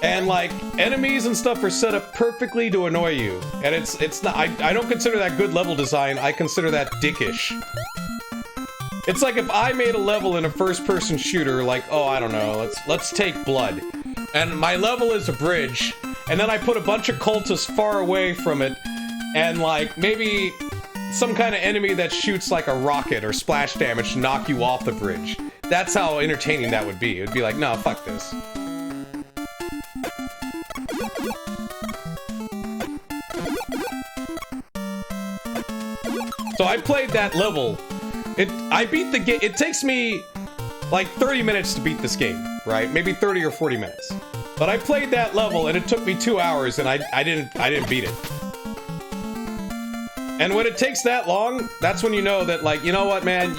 And like enemies and stuff are set up perfectly to annoy you. And it's not, I don't consider that good level design. I consider that dickish. It's like if I made a level in a first-person shooter, like, oh, I don't know, let's take Blood. And my level is a bridge, and then I put a bunch of cultists far away from it, and like maybe some kind of enemy that shoots like a rocket or splash damage to knock you off the bridge. That's how entertaining that would be. It would be like, no, fuck this. So I played that level. I beat the game. It takes me like 30 minutes to beat this game, right? Maybe 30 or 40 minutes. But I played that level and it took me 2 hours and I didn't beat it. And when it takes that long, that's when you know that, like, you know what, man,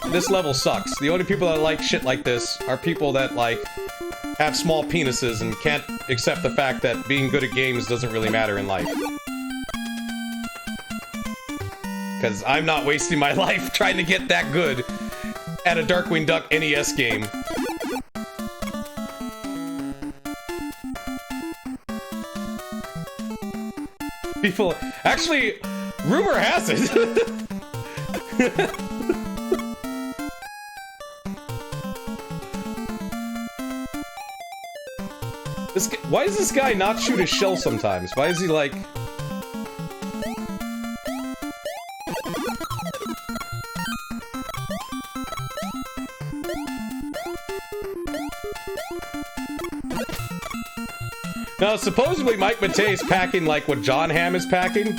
this level sucks. The only people that like shit like this are people that like have small penises and can't accept the fact that being good at games doesn't really matter in life. Because I'm not wasting my life trying to get that good at a Darkwing Duck NES game. People... Actually, rumor has it. Why does this guy not shoot his shell sometimes? Why is he like... Now, supposedly Mike Matei is packing like what John Hamm is packing.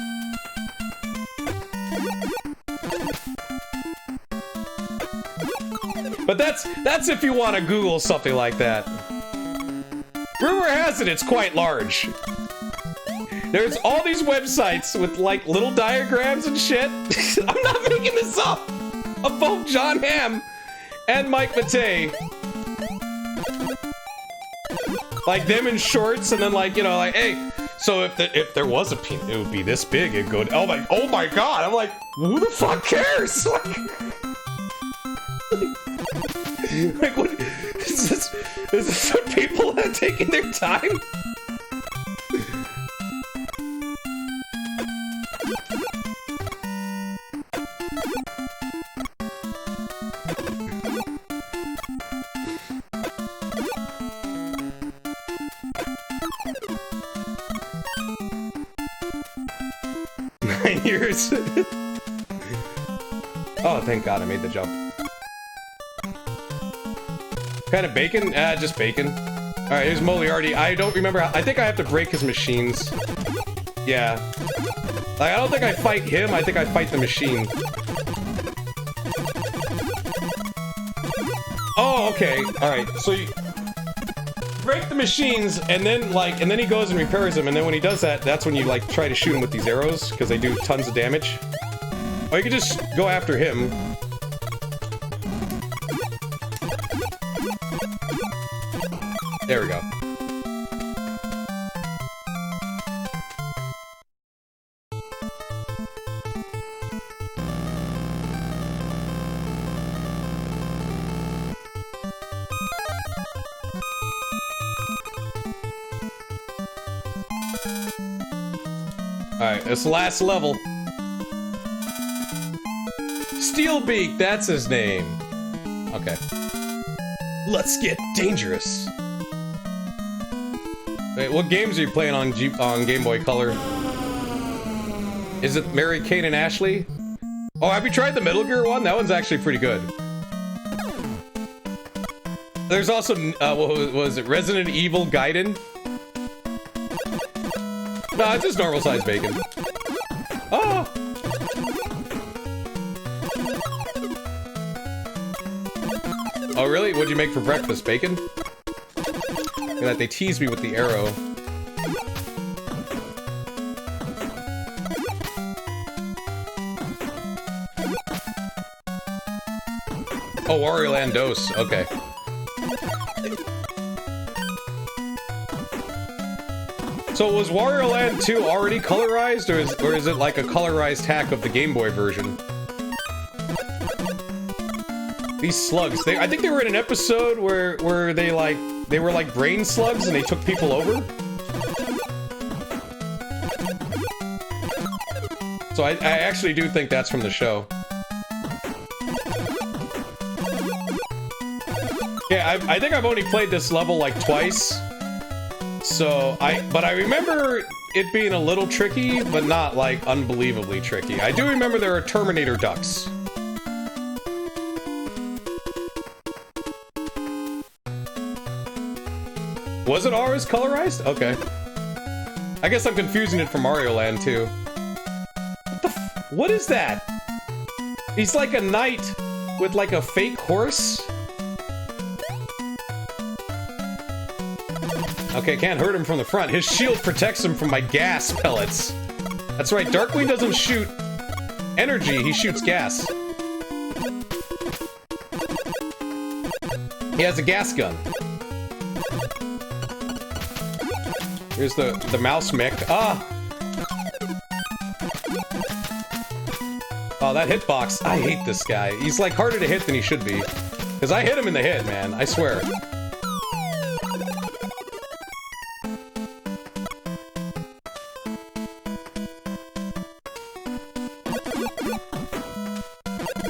But that's if you want to Google something like that. Rumor has it it's quite large. There's all these websites with like little diagrams and shit. I'm not making this up. Of both John Hamm and Mike Matei. Like them in shorts, and then like, you know, like, hey, so if there was a penis, it would be this big. It'd go, oh my god! I'm like, who the fuck cares? Like what? Is this what people are taking their time? Years. Oh, thank God I made the jump. Kind of bacon? Just bacon. Alright, here's Moliarty. I don't remember how... I think I have to break his machines. Yeah. Like, I don't think I fight him. I think I fight the machine. Oh, okay. Alright, so you... break the machines, and then like, and then he goes and repairs them, and then when he does that, that's when you like try to shoot him with these arrows, because they do tons of damage. Or you could just go after him. There we go. Alright, it's the last level. Steelbeak, that's his name. Okay. Let's get dangerous. Wait, what games are you playing on Game Boy Color? Is it Mary Kate and Ashley? Oh, have you tried the Metal Gear one? That one's actually pretty good. There's also, what was it? Resident Evil Gaiden? No, it's just normal size bacon. Oh! Oh, really? What'd you make for breakfast? Bacon? Look at that, they teased me with the arrow. Oh, Wario Land Dose. Okay. So was Wario Land 2 already colorized, or is it like a colorized hack of the Game Boy version? These slugs, I think they were in an episode where they like they were like brain slugs and they took people over. So I actually do think that's from the show. Yeah, I think I've only played this level like twice. So but I remember it being a little tricky, but not like unbelievably tricky. I do remember there are Terminator ducks. Was it always colorized? Okay. I guess I'm confusing it from Mario Land too. What is that? He's like a knight with like a fake horse. Okay, can't hurt him from the front. His shield protects him from my gas pellets. That's right, Darkwing doesn't shoot energy, he shoots gas. He has a gas gun. Here's the mouse mech. Ah! Oh, that hitbox. I hate this guy. He's like harder to hit than he should be. Because I hit him in the head, man. I swear.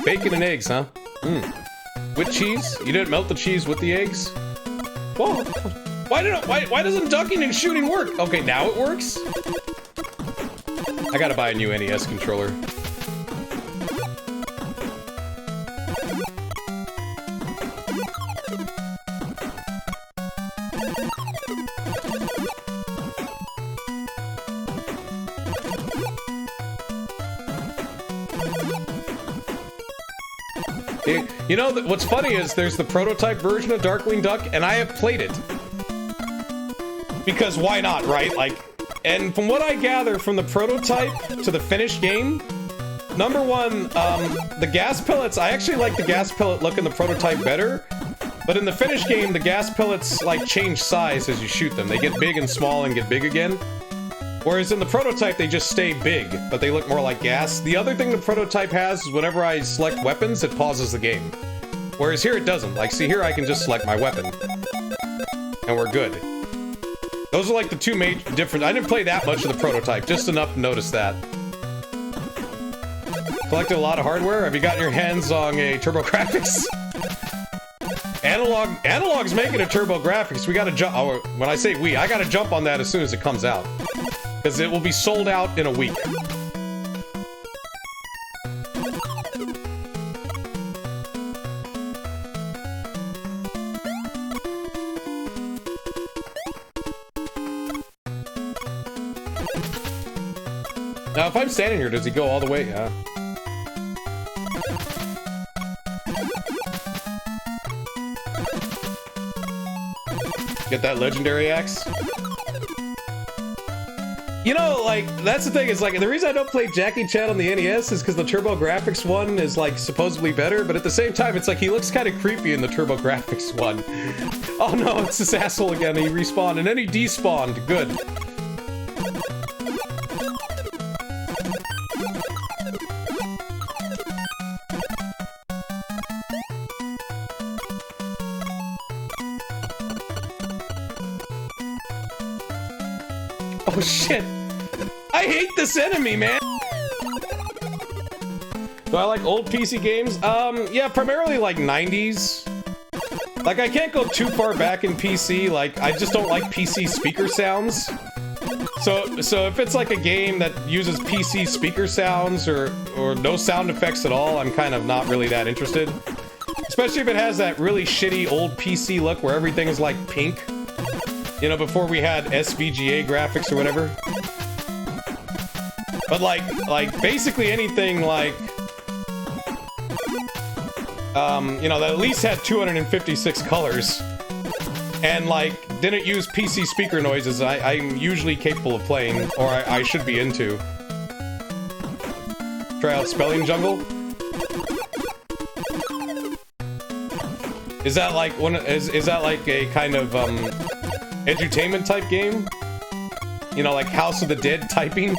Bacon and eggs, huh? With cheese? You didn't melt the cheese with the eggs? Whoa. Why doesn't ducking and shooting work? Okay, now it works? I gotta buy a new NES controller. You know, what's funny is there's the prototype version of Darkwing Duck, and I have played it. Because why not, right? Like, and from what I gather from the prototype to the finished game, number one, the gas pellets, I actually like the gas pellet look in the prototype better, but in the finished game, the gas pellets, like, change size as you shoot them. They get big and small and get big again. Whereas in the prototype, they just stay big, but they look more like gas. The other thing the prototype has is whenever I select weapons, it pauses the game. Whereas here it doesn't. Like, see here, I can just select my weapon. And we're good. Those are like the two major different. I didn't play that much of the prototype, just enough to notice that. Collected a lot of hardware. Have you gotten your hands on a TurboGrafx? Analogue's making a TurboGrafx. We gotta jump. Oh, when I say we, I gotta jump on that as soon as it comes out. Because it will be sold out in a week. Now, if I'm standing here, does he go all the way? Yeah. Get that legendary axe? You know, like, that's the thing, is like, the reason I don't play Jackie Chan on the NES is because the TurboGrafx one is, like, supposedly better, but at the same time, it's like, he looks kind of creepy in the TurboGrafx one. Oh no, it's this asshole again, he respawned, and then he despawned. Good. Oh shit! I hate this enemy, man! Do I like old PC games? Yeah, primarily like 90s. Like, I can't go too far back in PC, like, I just don't like PC speaker sounds. So if it's like a game that uses PC speaker sounds or no sound effects at all, I'm kind of not really that interested. Especially if it has that really shitty old PC look where everything is like pink. You know, before we had SVGA graphics or whatever. But like basically anything like, you know, that at least had 256 colors. And like, didn't use PC speaker noises I'm usually capable of playing, or I should be into. Try out Spelling Jungle. Is that like is that like a kind of edutainment type game? You know, like House of the Dead typing?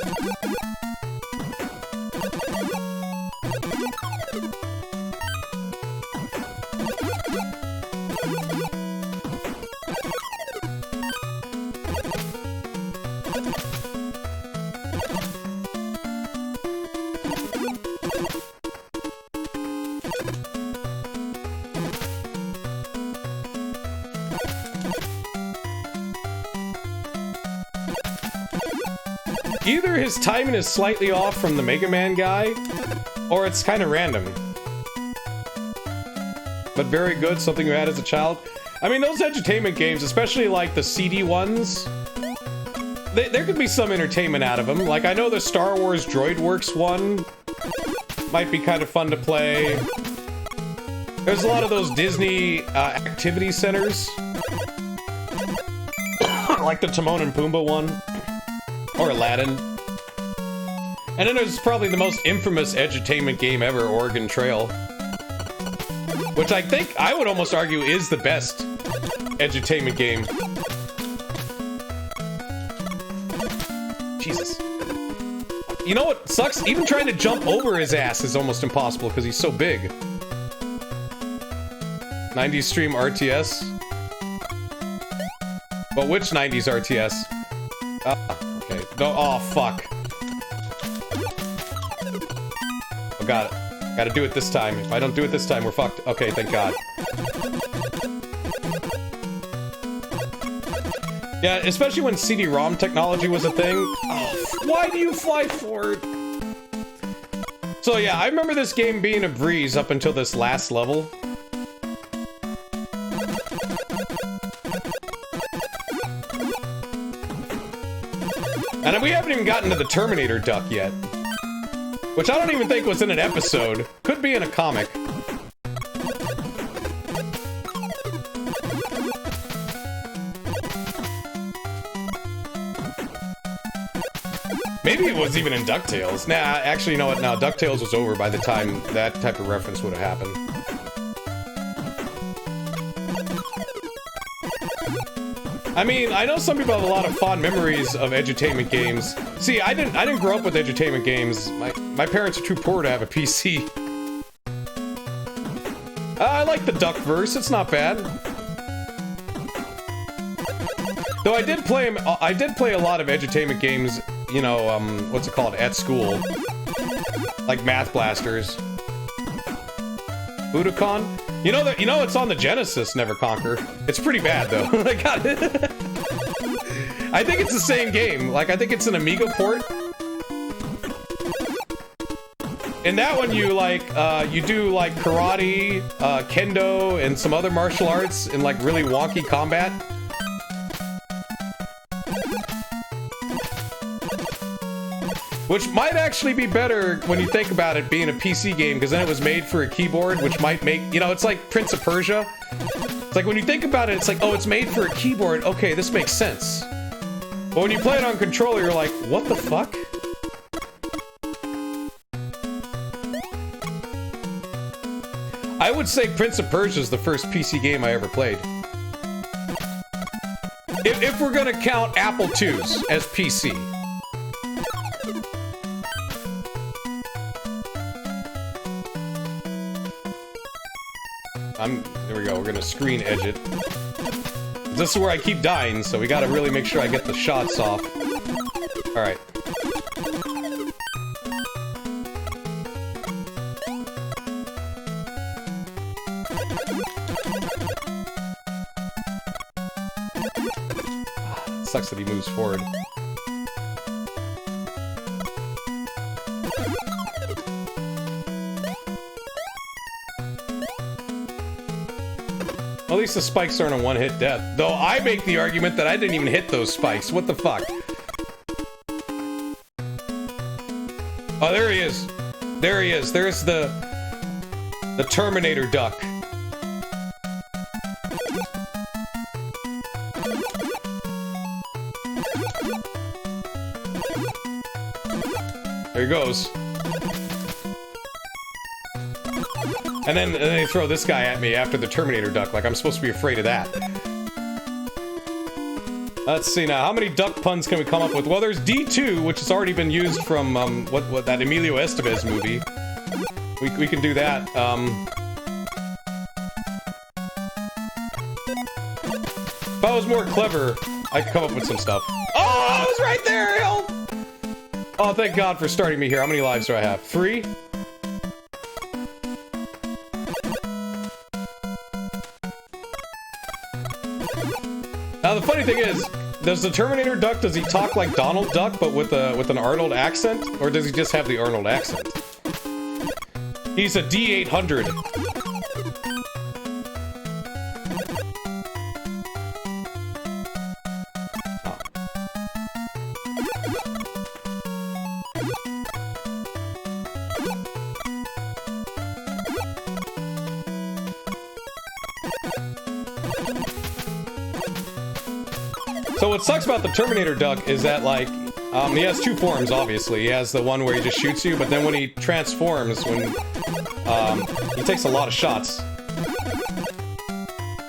Either his timing is slightly off from the Mega Man guy, or it's kind of random. But very good, something you had as a child. I mean, those edutainment games, especially like the CD ones, there could be some entertainment out of them. Like, I know the Star Wars Droid Works one might be kind of fun to play. There's a lot of those Disney activity centers. Like the Timon and Pumbaa one. Or Aladdin. And then there's probably the most infamous edutainment game ever, Oregon Trail. Which I think, I would almost argue, is the best edutainment game. Jesus. You know what sucks? Even trying to jump over his ass is almost impossible because he's so big. 90s stream RTS? But which 90s RTS? Okay. No, oh, fuck. Oh, got it. Gotta do it this time. If I don't do it this time, we're fucked. Okay, thank God. Yeah, especially when CD-ROM technology was a thing. Oh, why do you fly forward? So yeah, I remember this game being a breeze up until this last level. And we haven't even gotten to the Terminator duck yet. Which I don't even think was in an episode. Could be in a comic. Maybe it was even in DuckTales. Nah, actually, you know what? No, DuckTales was over by the time that type of reference would have happened. I mean, I know some people have a lot of fond memories of edutainment games. See, I didn't grow up with edutainment games. My parents are too poor to have a PC. I like the Duckverse. It's not bad. Though I did play a lot of edutainment games, you know, what's it called, at school. Like Math Blasters. Budokan? You know it's on the Genesis, Never Conquer. It's pretty bad though. I got it. I think it's the same game. Like, I think it's an Amiga port. In that one, you like you do like karate, kendo, and some other martial arts in like really wonky combat. Which might actually be better when you think about it being a PC game, because then it was made for a keyboard, which might make, you know, it's like Prince of Persia. It's like when you think about it, it's like, oh, it's made for a keyboard. Okay, this makes sense. But when you play it on controller, you're like, what the fuck? I would say Prince of Persia is the first PC game I ever played. If we're gonna count Apple IIs as PC. There we go, we're gonna screen edge it. This is where I keep dying, so we gotta really make sure I get the shots off. Alright. Sucks that he moves forward. At least the spikes aren't a one-hit death. Though I make the argument that I didn't even hit those spikes. What the fuck? Oh, there he is. There he is. There's the Terminator duck. There he goes. And then they throw this guy at me after the Terminator duck, like I'm supposed to be afraid of that. Let's see now, how many duck puns can we come up with? Well, there's D2, which has already been used from, what that Emilio Estevez movie. We can do that. If I was more clever, I could come up with some stuff. Oh, I was right there, help! Oh, thank God for starting me here. How many lives do I have? 3? Now, the funny thing is, does the Terminator Duck, does he talk like Donald Duck, but with an Arnold accent? Or does he just have the Arnold accent? He's a D800. So what sucks about the Terminator Duck is that, like, he has 2 forms, obviously. He has the one where he just shoots you, but then when he transforms, he takes a lot of shots.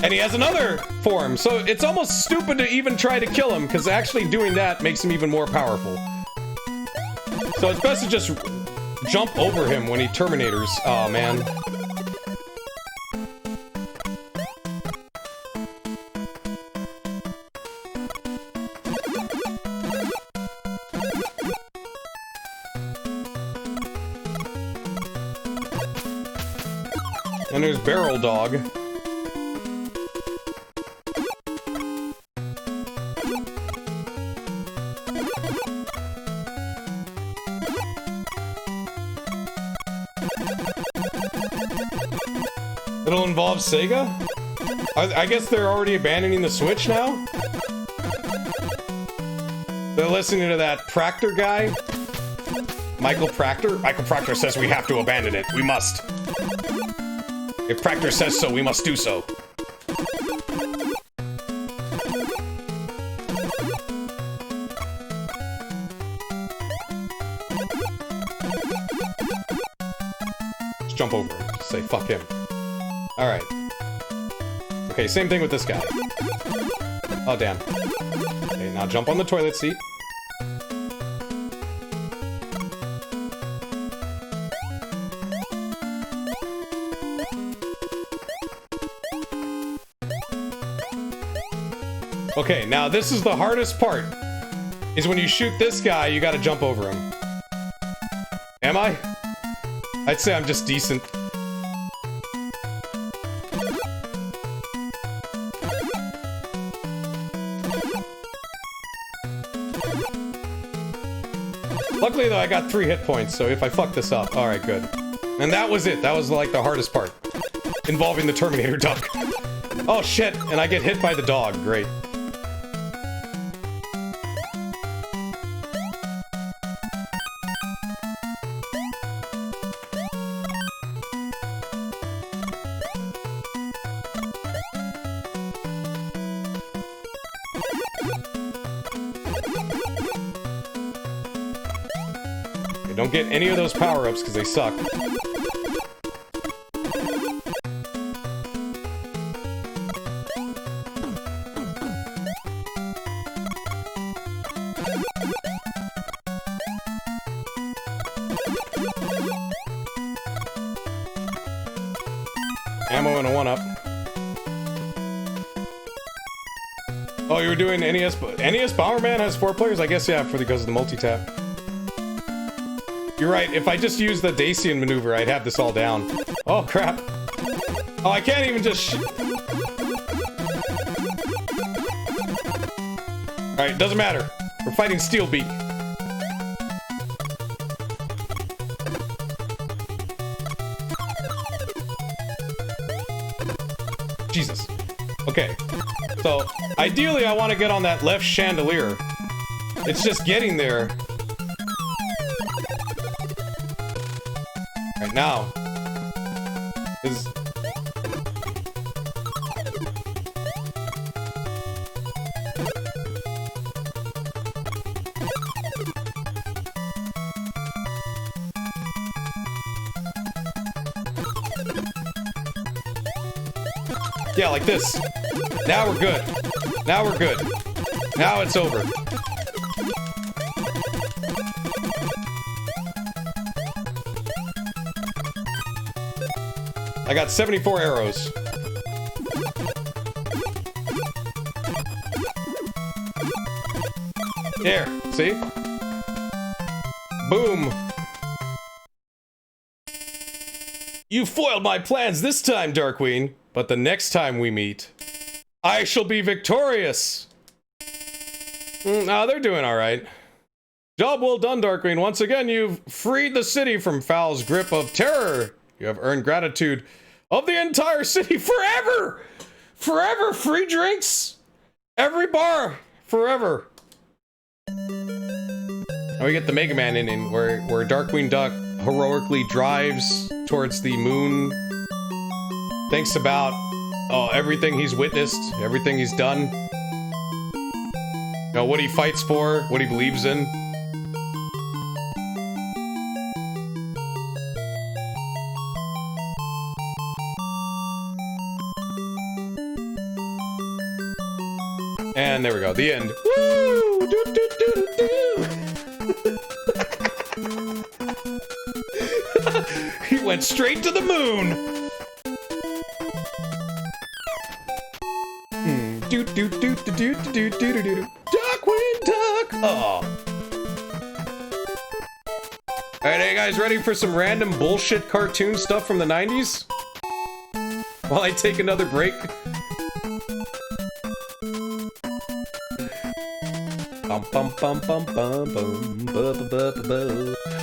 And he has another form, so it's almost stupid to even try to kill him, because actually doing that makes him even more powerful. So it's best to just jump over him when he Terminators. Oh, man. And there's Barrel Dog. It'll involve Sega? I guess they're already abandoning the Switch now? They're listening to that Proctor guy? Michael Proctor? Michael Proctor says we have to abandon it. We must. If Proctor says so, we must do so. Just jump over him. Just say, fuck him. Alright. Okay, same thing with this guy. Oh, damn. Okay, now jump on the toilet seat. Okay, now this is the hardest part. Is when you shoot this guy, you gotta jump over him. Am I? I'd say I'm just decent. Luckily though, I got 3 hit points, so if I fuck this up, alright, good. And that was it. That was like the hardest part. Involving the Terminator Duck. Oh shit, and I get hit by the dog. Great. Don't get any of those power-ups because they suck. Ammo and a 1-up. Oh, you were doing NES? NES Bomberman has 4 players? I guess, yeah, because of the multi-tap. You're right, if I just use the Dacian maneuver, I'd have this all down. Oh, crap. Oh, I can't even just Alright, doesn't matter. We're fighting Steelbeak. Jesus. Okay. So, ideally I want to get on that left chandelier. It's just getting there. Right now is yeah, like this. Now we're good. Now we're good. Now it's over. I got 74 arrows. There, see? Boom. You foiled my plans this time, Darkwing, but the next time we meet, I shall be victorious. They're doing all right. Job well done, Darkwing. Once again, you've freed the city from Foul's grip of terror. You have earned gratitude of the entire city forever. Forever, free drinks. Every bar, forever. And we get the Mega Man ending where Darkwing Duck heroically drives towards the moon. Thinks about everything he's witnessed, everything he's done. You know, what he fights for, what he believes in. And there we go, the end. Woo! Do, do, do, do, do. He went straight to the moon. Do do do do do do do do do. Darkwing Duck. Oh. All right, hey guys, ready for some random bullshit cartoon stuff from the 90s? While I take another break.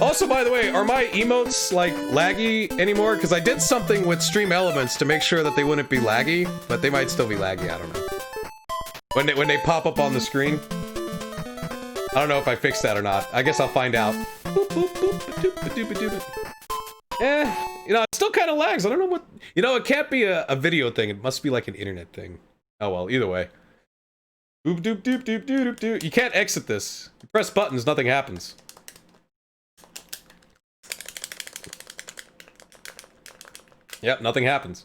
Also, by the way, are my emotes, like, laggy anymore? Because I did something with Stream Elements to make sure that they wouldn't be laggy, but they might still be laggy, I don't know. When they pop up on the screen. I don't know if I fixed that or not. I guess I'll find out. You know, it still kind of lags. I don't know what... You know, it can't be a video thing. It must be like an internet thing. Oh well, either way. Boop doop doop doop doop doop doop. You can't exit this. You press buttons, nothing happens. Yep, nothing happens.